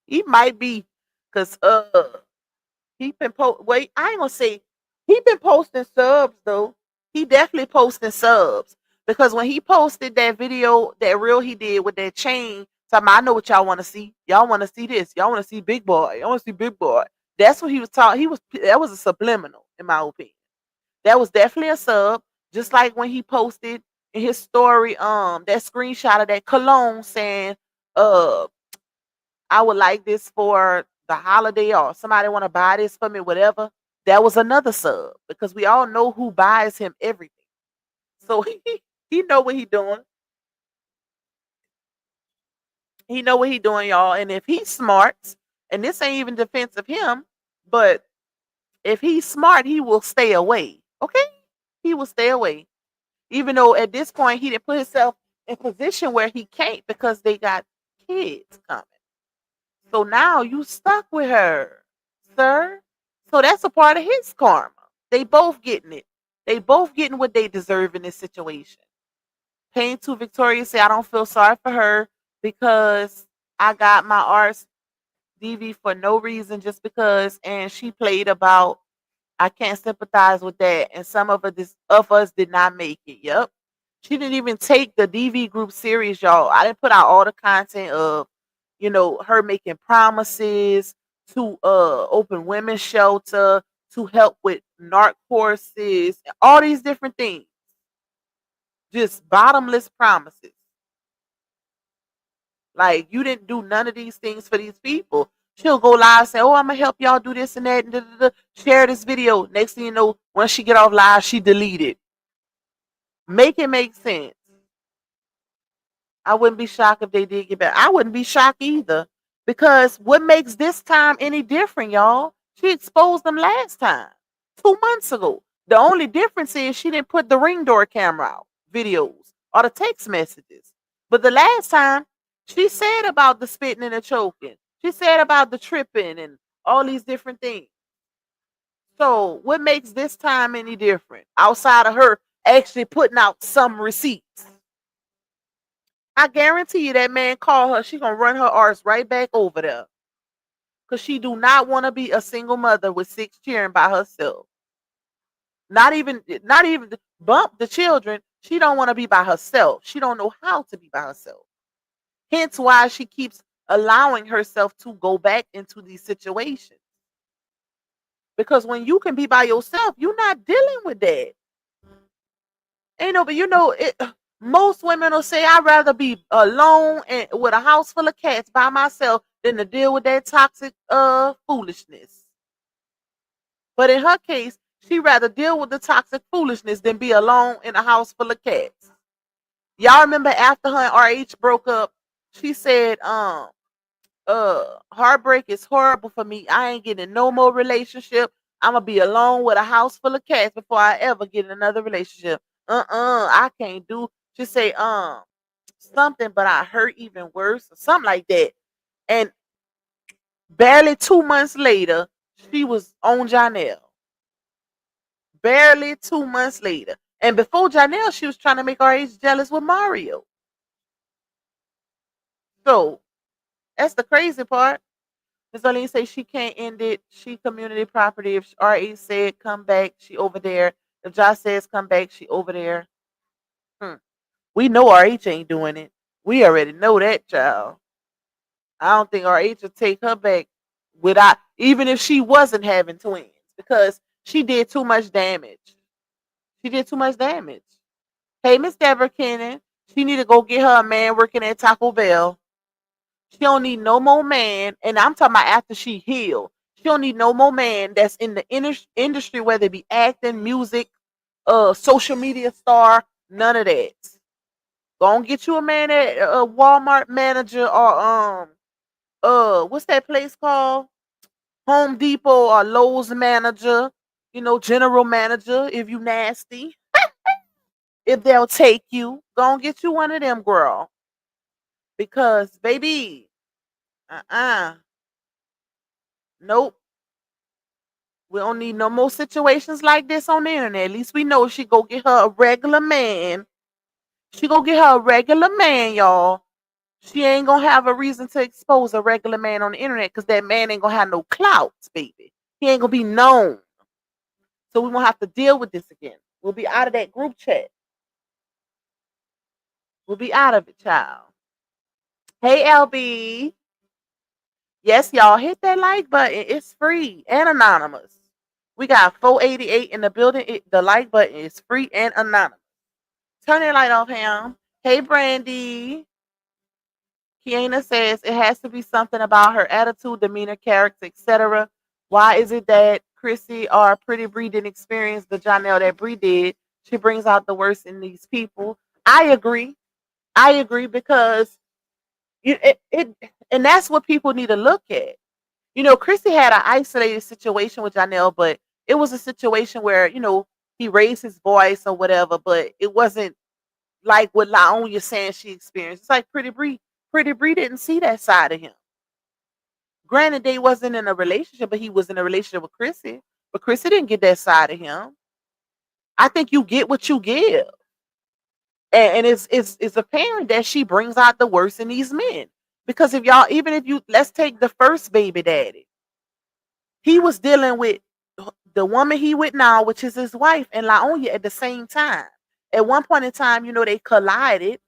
He might be, cause he been wait, I ain't gonna say he been posting subs though. He definitely posting subs because when he posted that video, that reel he did with that chain, talking about, I know what y'all want to see. Y'all want to see this. Y'all want to see Big Boy. Y'all want to see Big Boy. That's what he was talking. That was a subliminal, in my opinion. That was definitely a sub. Just like when he posted in his story, that screenshot of that cologne saying, uh, I would like this for the holiday, or somebody want to buy this for me, whatever. That was another sub because we all know who buys him everything. So he know what he doing. He know what he doing, y'all. And if he's smart, and this ain't even defense of him, but if he's smart, he will stay away. Okay? He will stay away. Even though at this point he didn't put himself in position where he can't because they got kids coming. So now you stuck with her, sir. So that's a part of his karma. They both getting it. They both getting what they deserve in this situation. Pain to Victoria say, I don't feel sorry for her because I got my arts DV for no reason, just because, and she played about. I can't sympathize with that. And some of us did not make it. Yep. She didn't even take the DV group serious, y'all. I didn't put out all the content of, her making promises to open women's shelter, to help with narc courses, all these different things. Just bottomless promises. Like, you didn't do none of these things for these people. She'll go live and say, "Oh, I'm gonna help y'all do this and that," and da, da, da. Share this video. Next thing you know, once she get off live, she delete it. Make it make sense. I wouldn't be shocked if they did get back. I wouldn't be shocked either. Because what makes this time any different, y'all? She exposed them last time, 2 months ago. The only difference is she didn't put the ring door camera out, videos, or the text messages. But the last time, she said about the spitting and the choking. She said about the tripping and all these different things. So what makes this time any different outside of her actually putting out some receipts? I guarantee you that man call her, she gonna run her arse right back over there. Cause she do not want to be a single mother with 6 children by herself. Not even bump the children. She don't want to be by herself. She don't know how to be by herself. Hence why she keeps allowing herself to go back into these situations. Because when you can be by yourself, you're not dealing with that. Ain't no, but it. Most women will say, "I'd rather be alone and with a house full of cats by myself than to deal with that toxic foolishness." But in her case, she'd rather deal with the toxic foolishness than be alone in a house full of cats. Y'all remember after her and RH broke up, she said, heartbreak is horrible for me. I ain't getting no more relationship. I'm gonna be alone with a house full of cats before I ever get in another relationship. I can't do. She say, something, but I hurt even worse, or something like that. And barely 2 months later, she was on Janelle. Barely 2 months later. And before Janelle, she was trying to make RH jealous with Mario. So that's the crazy part. Ms. Arlene say she can't end it. She community property. If RH said come back, she over there. If Josh says come back, she over there. We know RH ain't doing it. We already know that, child. I don't think RH would take her back without, even if she wasn't having twins, because she did too much damage. She did too much damage. Hey, Miss Deborah Kennan, she need to go get her a man working at Taco Bell. She don't need no more man, and I'm talking about after she healed. She don't need no more man that's in the industry, whether it be acting, music, social media star, none of that. Go and get you a man at a Walmart manager or what's that place called? Home Depot or Lowe's manager, general manager if you nasty. If they'll take you, go and get you one of them, girl. Because baby, nope. We don't need no more situations like this on the internet. At least we know she go get her a regular man. She go get her a regular man, y'all. She ain't gonna have a reason to expose a regular man on the internet because that man ain't gonna have no clout, baby. He ain't gonna be known. So we won't have to deal with this again. We'll be out of that group chat. We'll be out of it, child. Hey, LB. Yes, y'all, hit that like button. It's free and anonymous. We got 488 in the building. The like button is free and anonymous. Turn that light off, Ham. Hey, Brandy. Kiana says it has to be something about her attitude, demeanor, character, etc. Why is it that Chrissy or Pretty Bree didn't experience the Johnell that Bree did? She brings out the worst in these people. I agree. Because and that's what people need to look at. Chrissy had an isolated situation with Johnell, but it was a situation where, he raised his voice or whatever, but it wasn't like what Laonya saying she experienced. It's like Pretty Bree. Pretty Bree didn't see that side of him. Granted, they wasn't in a relationship, but he was in a relationship with Chrissy. But Chrissy didn't get that side of him. I think you get what you give. And it's apparent that she brings out the worst in these men. Because let's take the first baby daddy. He was dealing with the woman he with now, which is his wife, and Laonya at the same time. At one point in time, they collided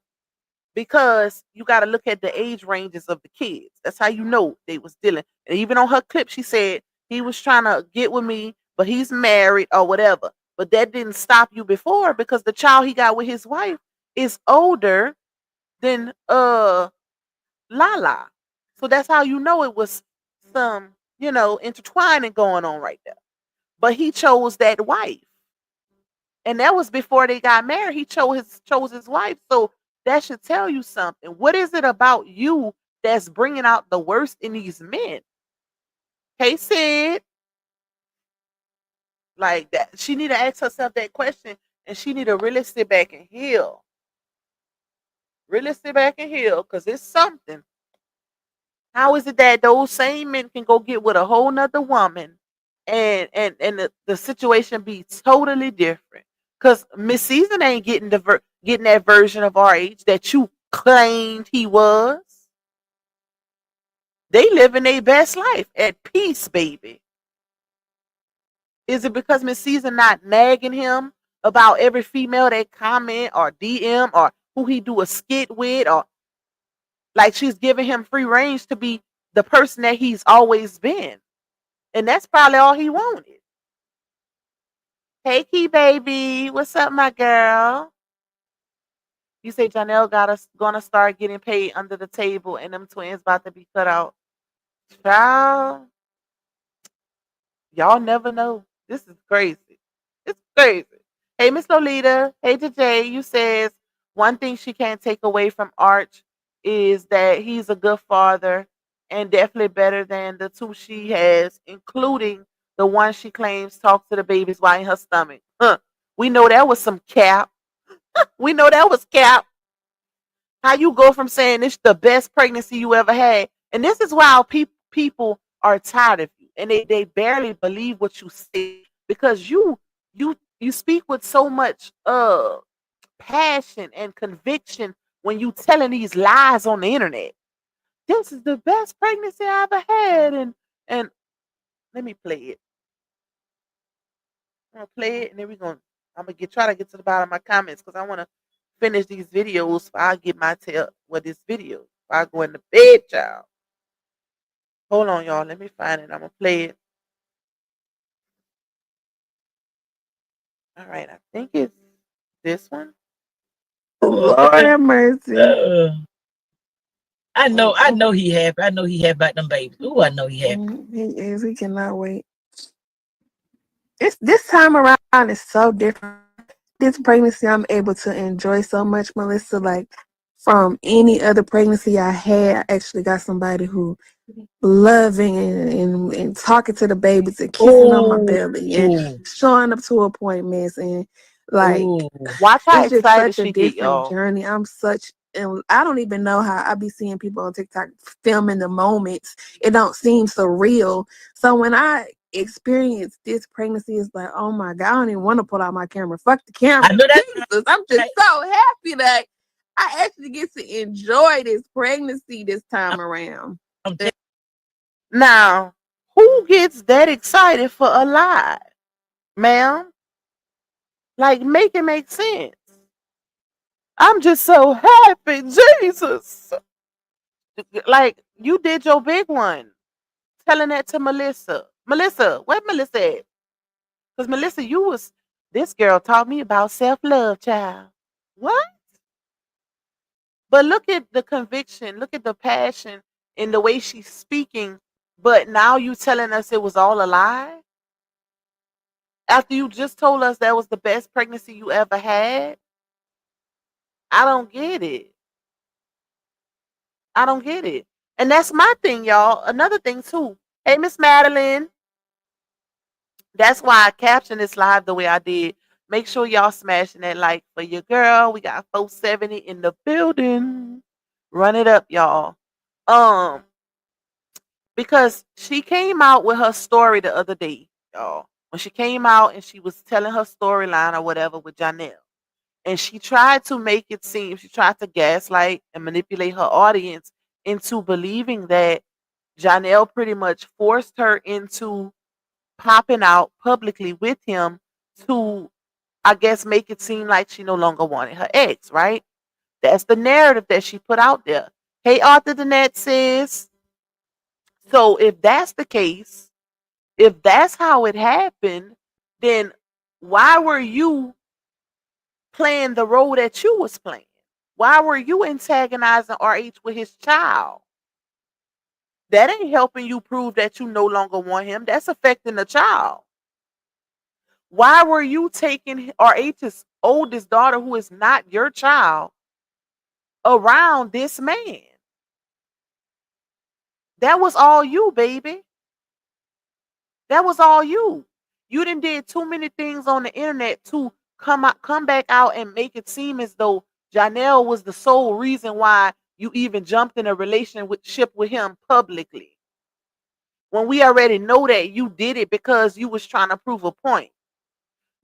because you got to look at the age ranges of the kids. That's how they was dealing. And even on her clip, she said he was trying to get with me, but he's married or whatever. But that didn't stop you before because the child he got with his wife is older than Lala. So that's how it was some, intertwining going on right there. But he chose that wife. And that was before they got married. He chose his wife. So that should tell you something. What is it about you that's bringing out the worst in these men? Hey, Sid. Like that. She need to ask herself that question, and she need to really sit back and heal. Really sit back and heal, because it's something. How is it that those same men can go get with a whole nother woman and the situation be totally different? Because Miss Season ain't getting that version of RH that you claimed he was. They living their best life at peace, baby. Is it because Miss Season not nagging him about every female that comment or DM or who he do a skit with, or like she's giving him free range to be the person that he's always been? And that's probably all he wanted. Hey, Key baby, what's up, my girl? You say Janelle got us gonna start getting paid under the table, and them twins about to be cut out. Child, y'all never know. This is crazy. It's crazy. Hey, Miss Lolita. Hey, JJ. You says one thing she can't take away from Arch is that he's a good father and definitely better than the two she has, including the one she claims talked to the babies while in her stomach. Huh. We know that was some cap. We know that was cap. How you go from saying it's the best pregnancy you ever had, and this is why people are tired of you, and they barely believe what you say because you speak with so much passion and conviction when you telling these lies on the internet. This is the best pregnancy I ever had, and let me play it. I'm gonna play it, and then I'm gonna try to get to the bottom of my comments because I want to finish these videos before I get my tail with this video. Before I go in the bed, child. Hold on, y'all. Let me find it. I'm gonna play it. All right, I think it's this one. Lord have mercy. I know he happy. I know he happy about them babies. Ooh, I know he happy. He is. He cannot wait. It's this time around is so different. This pregnancy, I'm able to enjoy so much, Melissa. Like from any other pregnancy I had, I actually got somebody who loving and talking to the babies and kissing on my belly and showing up to appointments and like watch how it's just excited such a she get, different y'all. journey. And I don't even know how I be seeing people on TikTok filming the moments. It don't seem so real. So when I experience this pregnancy, it's like, oh my God, I don't even want to pull out my camera. Fuck the camera. I know that. Jesus, I'm just so happy that I actually get to enjoy this pregnancy this time around. Now, who gets that excited for a lie, ma'am? Like, make it make sense. I'm just so happy, Jesus. Like, you did your big one. Telling that to Melissa. Melissa, where Melissa at? Because Melissa, this girl taught me about self-love, child. What? But look at the conviction, look at the passion in the way she's speaking. But now you telling us it was all a lie? After you just told us that was the best pregnancy you ever had? I don't get it. I don't get it. And that's my thing, y'all. Another thing, too. Hey, Miss Madeline. That's why I captioned this live the way I did. Make sure y'all smashing that like for your girl. We got 470 in the building. Run it up, y'all. Because she came out with her story the other day, y'all. When she came out and she was telling her storyline or whatever with Janelle. And she tried to make it seem, she tried to gaslight and manipulate her audience into believing that Janelle pretty much forced her into popping out publicly with him to, I guess, make it seem like she no longer wanted her ex, right? That's the narrative that she put out there. Hey, Arthur Danette says, so if that's the case, if that's how it happened, then why were you playing the role that you was playing? Why were you antagonizing RH with his child? That ain't helping you prove that you no longer want him. That's affecting the child. Why were you taking RH's oldest daughter, who is not your child, around this man? That was all you, baby. That was all you. You done did too many things on the internet to come back out and make it seem as though Janelle was the sole reason why you even jumped in a relationship with him publicly. When we already know that you did it because you was trying to prove a point.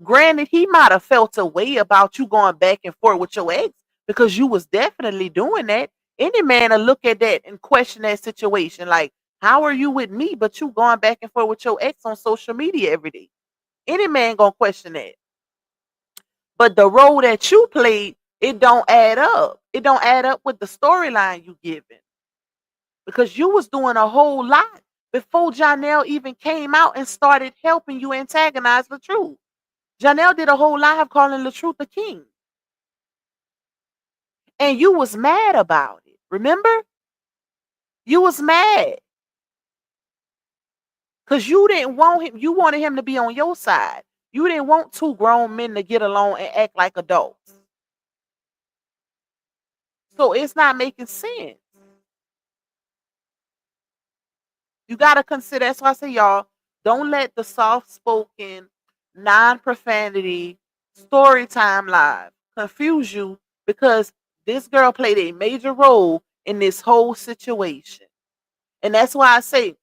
Granted, he might have felt a way about you going back and forth with your ex, because you was definitely doing that. Any man will look at that and question that situation. Like, how are you with me, but you going back and forth with your ex on social media every day? Any man gonna question that. But the role that you played, it don't add up. It don't add up with the storyline you given. Because you was doing a whole lot before Janelle even came out and started helping you antagonize LaTruth. Janelle did a whole live calling LaTruth the king. And you was mad about it. Remember? You was mad. Because you didn't want him, you wanted him to be on your side. You didn't want two grown men to get along and act like adults. So it's not making sense. You got to consider, that's why I say, y'all, don't let the soft spoken, non profanity story time live confuse you, because this girl played a major role in this whole situation. And that's why I say,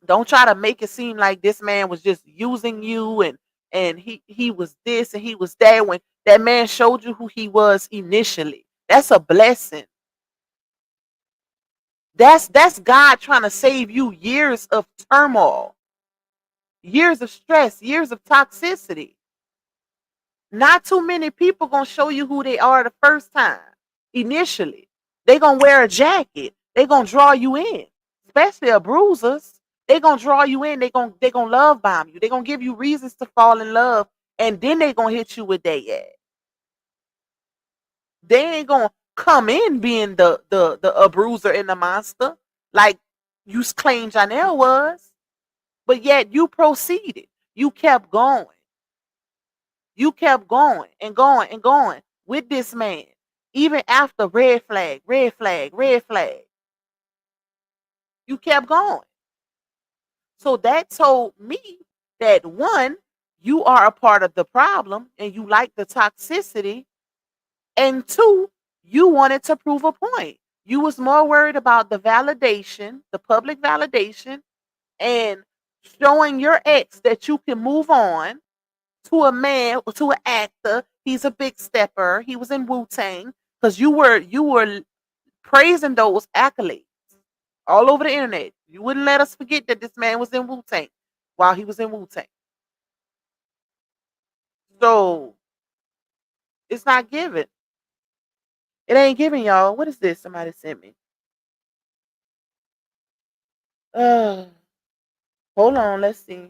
don't try to make it seem like this man was just using you and he was this and he was that, when that man showed you who he was initially. That's a blessing. That's God trying to save you years of turmoil, years of stress, years of toxicity. Not too many people gonna show you who they are the first time. Initially, they gonna wear a jacket. They gonna draw you in, especially a bruisers. They gonna draw you in. They gonna love bomb you. They gonna give you reasons to fall in love, and then they gonna hit you with that ad. They ain't gonna come in being the a bruiser and the monster like you claim Janelle was, but yet you proceeded. You kept going. You kept going and going and going with this man, even after red flag, red flag, red flag. You kept going. So that told me that one, you are a part of the problem and you like the toxicity. And two, you wanted to prove a point. You was more worried about the validation, the public validation, and showing your ex that you can move on to a man, to an actor. He's a big stepper. He was in Wu-Tang, because you were praising those accolades all over the internet. You wouldn't let us forget that this man was in Wu-Tang while he was in Wu-Tang. So it's not given. It ain't giving, y'all. What is this? Somebody sent me. Uh, hold on. Let's see.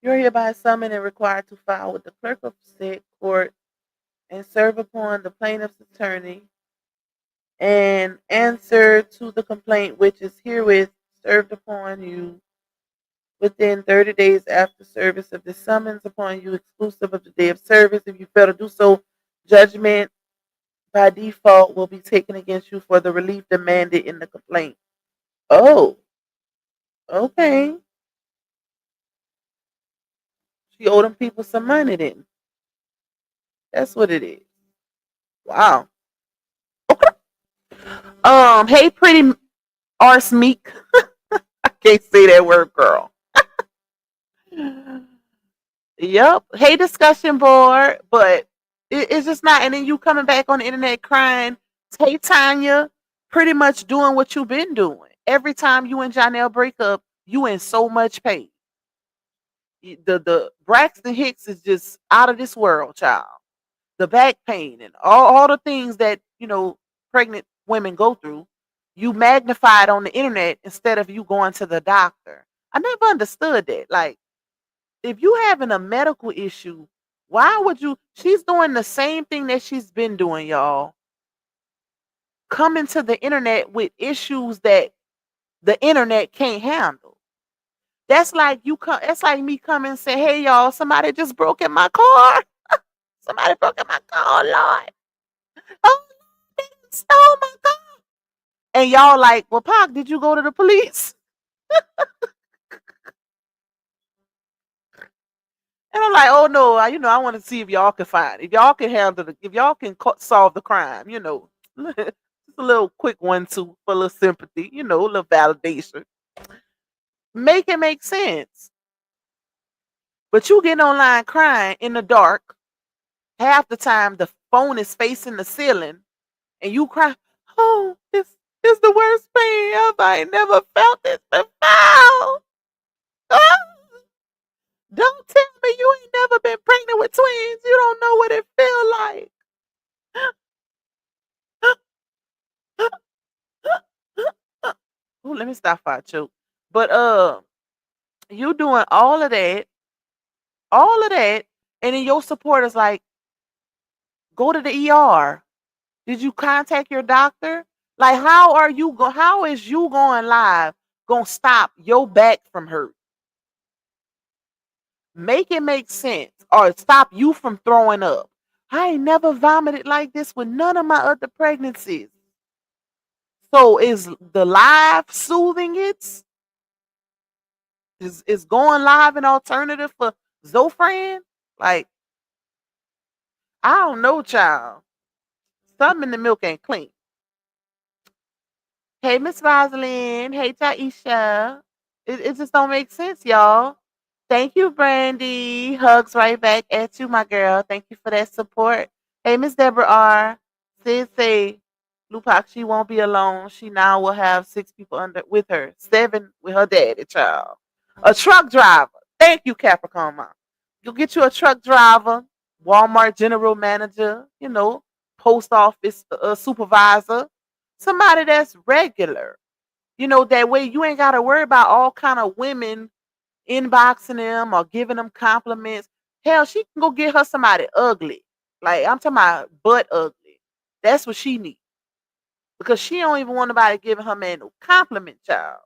You're hereby summoned and required to file with the clerk of said court and serve upon the plaintiff's attorney and answer to the complaint which is herewith served upon you within 30 days after service of the summons upon you, exclusive of the day of service. If you fail to do so, judgment by default will be taken against you for the relief demanded in the complaint. Oh, okay. She owed them people some money then. That's what it is. Wow. Okay. Hey, pretty arse meek. I can't say that word, girl. Yep. Hey, discussion board, but it's just not. And then you coming back on the internet crying. Hey, Tanya, pretty much doing what you've been doing. Every time you and Janelle break up, you in so much pain. The Braxton Hicks is just out of this world, child. The back pain and all the things that, pregnant women go through, you magnified on the internet instead of you going to the doctor. I never understood that. Like, if you having a medical issue, why would you? She's doing the same thing that she's been doing, y'all. Coming to the internet with issues that the internet can't handle. That's like you come. That's like me coming and say, "Hey, y'all, somebody just broke in my car. Somebody broke in my car, Lord. Oh, they stole my car." And y'all like, "Well, Pac, did you go to the police?" And I'm like, "Oh no, I want to see if y'all can find, if y'all can handle if y'all can solve the crime, just a little quick one too for a little sympathy, a little validation. Make it make sense." But you getting online crying in the dark, Half the time the phone is facing the ceiling and you cry, oh, this is the worst pain ever. I ain't never felt this before. Oh, don't tell me you ain't never been pregnant with twins. You don't know what it feel like. Oh, let me stop fire choke. But you doing all of that, and then your supporters like, go to the ER. Did you contact your doctor? Like, how is you going live gonna stop your back from hurt? Make it make sense or stop you from throwing up. I ain't never vomited like this with none of my other pregnancies. So is the live soothing it? Is going live an alternative for Zofran? Like, I don't know, child. Something in the milk ain't clean. Hey, Miss Rosalind. Hey, Taisha. It just don't make sense, y'all. Thank you, Brandy. Hugs right back at you, my girl. Thank you for that support. Hey, Miss Deborah R. Sid say, Lupac, she won't be alone. She now will have 6 people under with her, 7 with her daddy, child. A truck driver. Thank you, Capricorn Mom. You'll get you a truck driver, Walmart general manager, post office supervisor, somebody that's regular. That way you ain't got to worry about all kind of women inboxing them or giving them compliments. Hell, she can go get her somebody ugly. Like, I'm talking about butt ugly. That's what she needs. Because she don't even want nobody giving her man no compliment, child.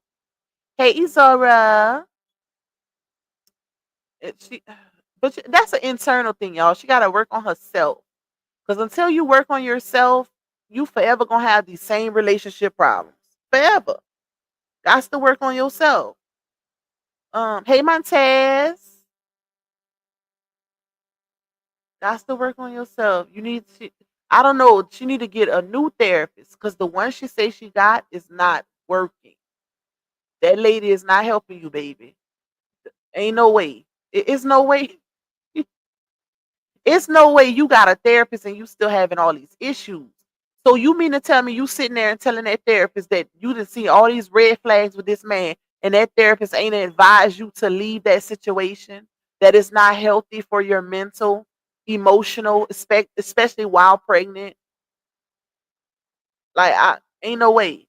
Hey, Isora. But that's an internal thing, y'all. She got to work on herself. Because until you work on yourself, you forever going to have these same relationship problems. Forever. Got to work on yourself. Hey, Montez. Got to work on yourself. You need to, I don't know, she need to get a new therapist because the one she say she got is not working. That lady is not helping you, baby. Ain't no way. It's no way. It's no way you got a therapist and you still having all these issues. So you mean to tell me you sitting there and telling that therapist that you didn't see all these red flags with this man and that therapist ain't advised you to leave that situation, that is not healthy for your mental, emotional, especially while pregnant? Like, ain't no way.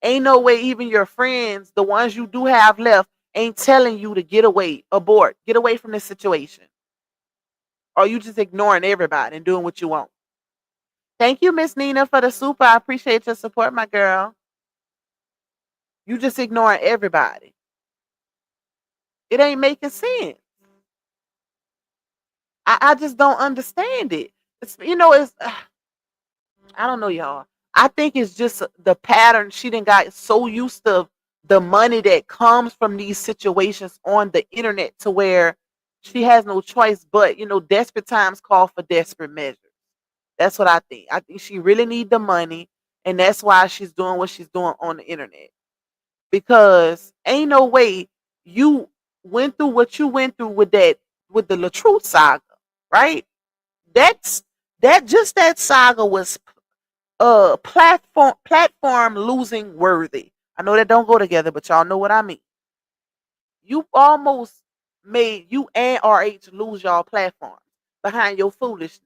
Ain't no way even your friends, the ones you do have left, ain't telling you to get away, abort, get away from this situation. Or you just ignoring everybody and doing what you want. Thank you, Miss Nina, for the super. I appreciate your support, my girl. You just ignoring everybody. It ain't making sense. I just don't understand it. It's I don't know, y'all. I think it's just the pattern. She didn't got so used to the money that comes from these situations on the internet to where she has no choice but, desperate times call for desperate measures. That's what I think. I think she really need the money, and that's why she's doing what she's doing on the internet. Because ain't no way you went through what you went through with the LaTruth's saga, right? That's that saga was platform losing worthy. I know that don't go together, but y'all know what I mean. You almost made you and RH lose y'all platform behind your foolishness.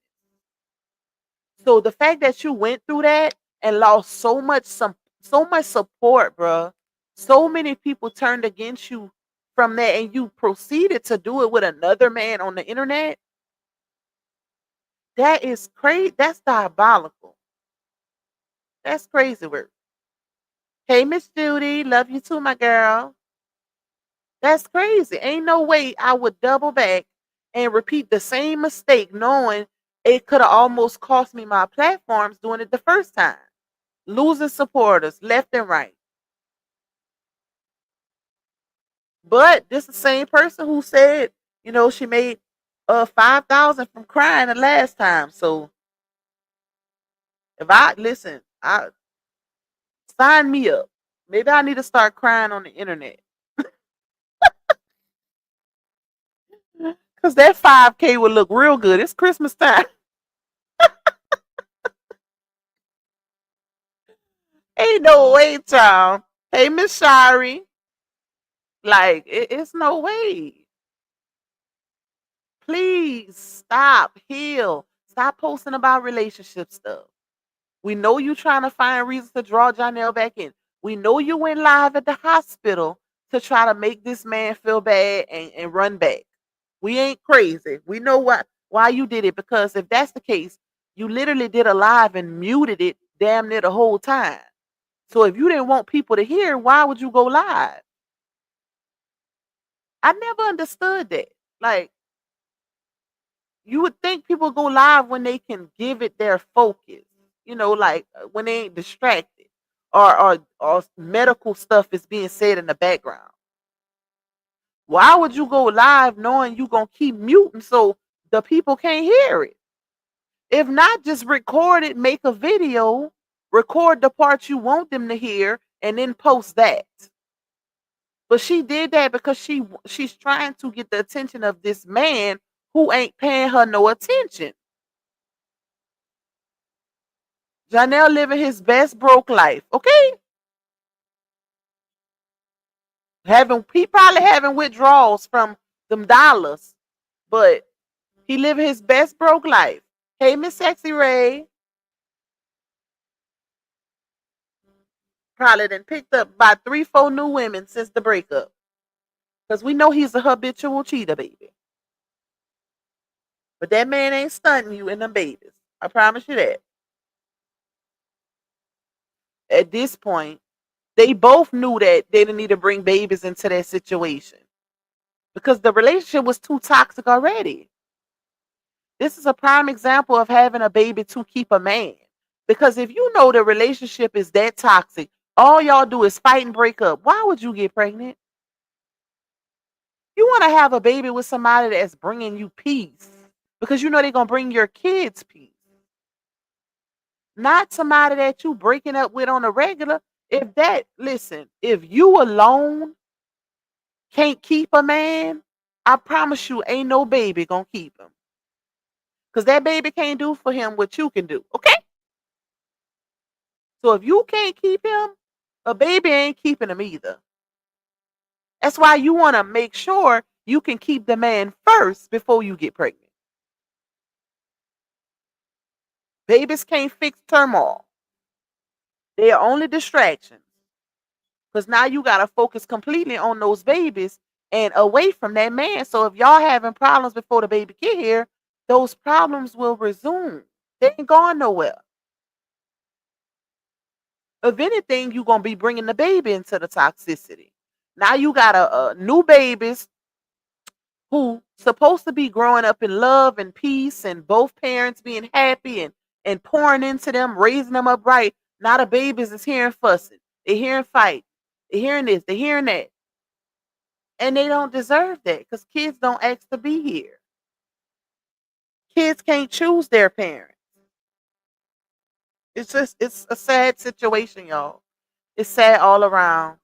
So the fact that you went through that and lost so much support, bruh. So many people turned against you from that, and you proceeded to do it with another man on the internet. That is crazy. That's diabolical. That's crazy work. Hey, Miss Judy, love you too, my girl. That's crazy. Ain't no way I would double back and repeat the same mistake, knowing it could have almost cost me my platforms doing it the first time. Losing supporters left and right. But this the same person who said, she made 5,000 from crying the last time. So if I listen, I sign me up. Maybe I need to start crying on the internet. Cause Because that 5K would look real good. It's Christmas time. Ain't no way, child. Hey, Miss Shari. Like, it's no way. Please stop. Heal. Stop posting about relationship stuff. We know you trying to find reasons to draw Johnell back in. We know you went live at the hospital to try to make this man feel bad and run back. We ain't crazy. We know why you did it, because if that's the case, you literally did a live and muted it damn near the whole time. So if you didn't want people to hear, why would you go live? I never understood that. Like, you would think people go live when they can give it their focus, like when they ain't distracted or medical stuff is being said in the background. Why would you go live knowing you gonna keep muting so the people can't hear it? If not, just record it, make a video, record the parts you want them to hear, and then post that. But she did that because she's trying to get the attention of this man who ain't paying her no attention. Johnell living his best broke life, okay? He probably having withdrawals from them dollars, but he living his best broke life. Hey, Miss Sexy Ray. Probably done picked up by 3-4 new women since the breakup. Because we know he's a habitual cheater, baby. But that man ain't stunting you in them babies. I promise you that. At this point, they both knew that they didn't need to bring babies into that situation because the relationship was too toxic already. This is a prime example of having a baby to keep a man. Because if you know the relationship is that toxic, all y'all do is fight and break up. Why would you get pregnant? You want to have a baby with somebody that's bringing you peace because you know they're going to bring your kids peace. Not somebody that you breaking up with on a regular. If you alone can't keep a man, I promise you ain't no baby going to keep him. Because that baby can't do for him what you can do, okay? So if you can't keep him, a baby ain't keeping him either. That's why you want to make sure you can keep the man first before you get pregnant. Babies can't fix turmoil. They are only distractions. Because now you got to focus completely on those babies and away from that man. So if y'all having problems before the baby get here, those problems will resume. They ain't going nowhere. If anything, you're going to be bringing the baby into the toxicity. Now you got a new babies who supposed to be growing up in love and peace and both parents being happy and pouring into them, raising them up right. Now the babies is hearing fussing. They're hearing fight. They're hearing this. They're hearing that. And they don't deserve that because kids don't ask to be here. Kids can't choose their parents. It's a sad situation, y'all. It's sad all around.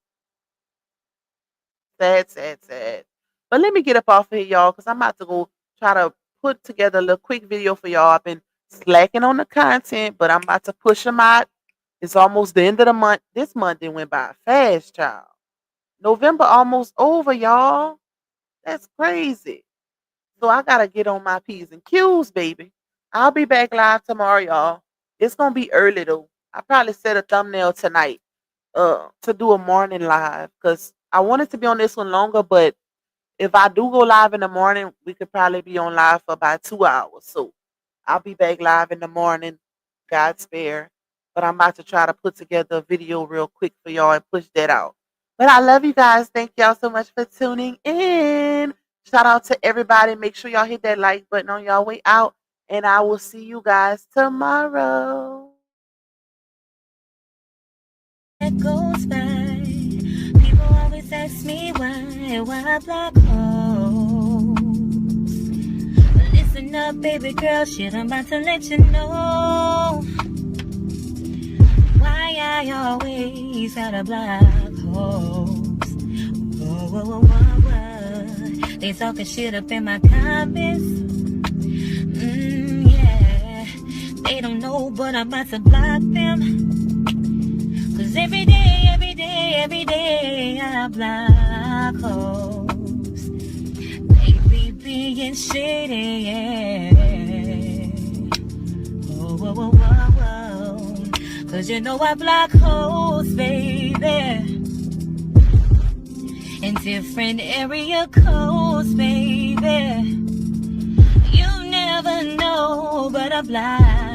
Sad, sad, sad. But let me get up off of here, y'all, because I'm about to go try to put together a little quick video for y'all. I've been slacking on the content, but I'm about to push them out. It's almost the end of the month. This month it went by fast, child. November almost over, y'all. That's crazy. So I gotta get on my P's and Q's, baby. I'll be back live tomorrow, y'all. It's gonna be early though. I probably set a thumbnail tonight to do a morning live because I wanted to be on this one longer, but if I do go live in the morning, we could probably be on live for about 2 hours. So I'll be back live in the morning, God spare. But I'm about to try to put together a video real quick for y'all and push that out. But I love you guys. Thank y'all so much for tuning in. Shout out to everybody. Make sure y'all hit that like button on y'all way out. And I will see you guys tomorrow. It goes by. People always ask me why black holes. Listen up, baby girl, shit, I'm about to let you know why I always had a black holes. Whoa, whoa, whoa, whoa, whoa. They talking shit up in my comments. Yeah. They don't know, but I'm about to block them. Cause every day I block hoes. They be being shady, yeah. Whoa. Cause you know I block hoes, baby. In different area codes, baby. You never know, but I block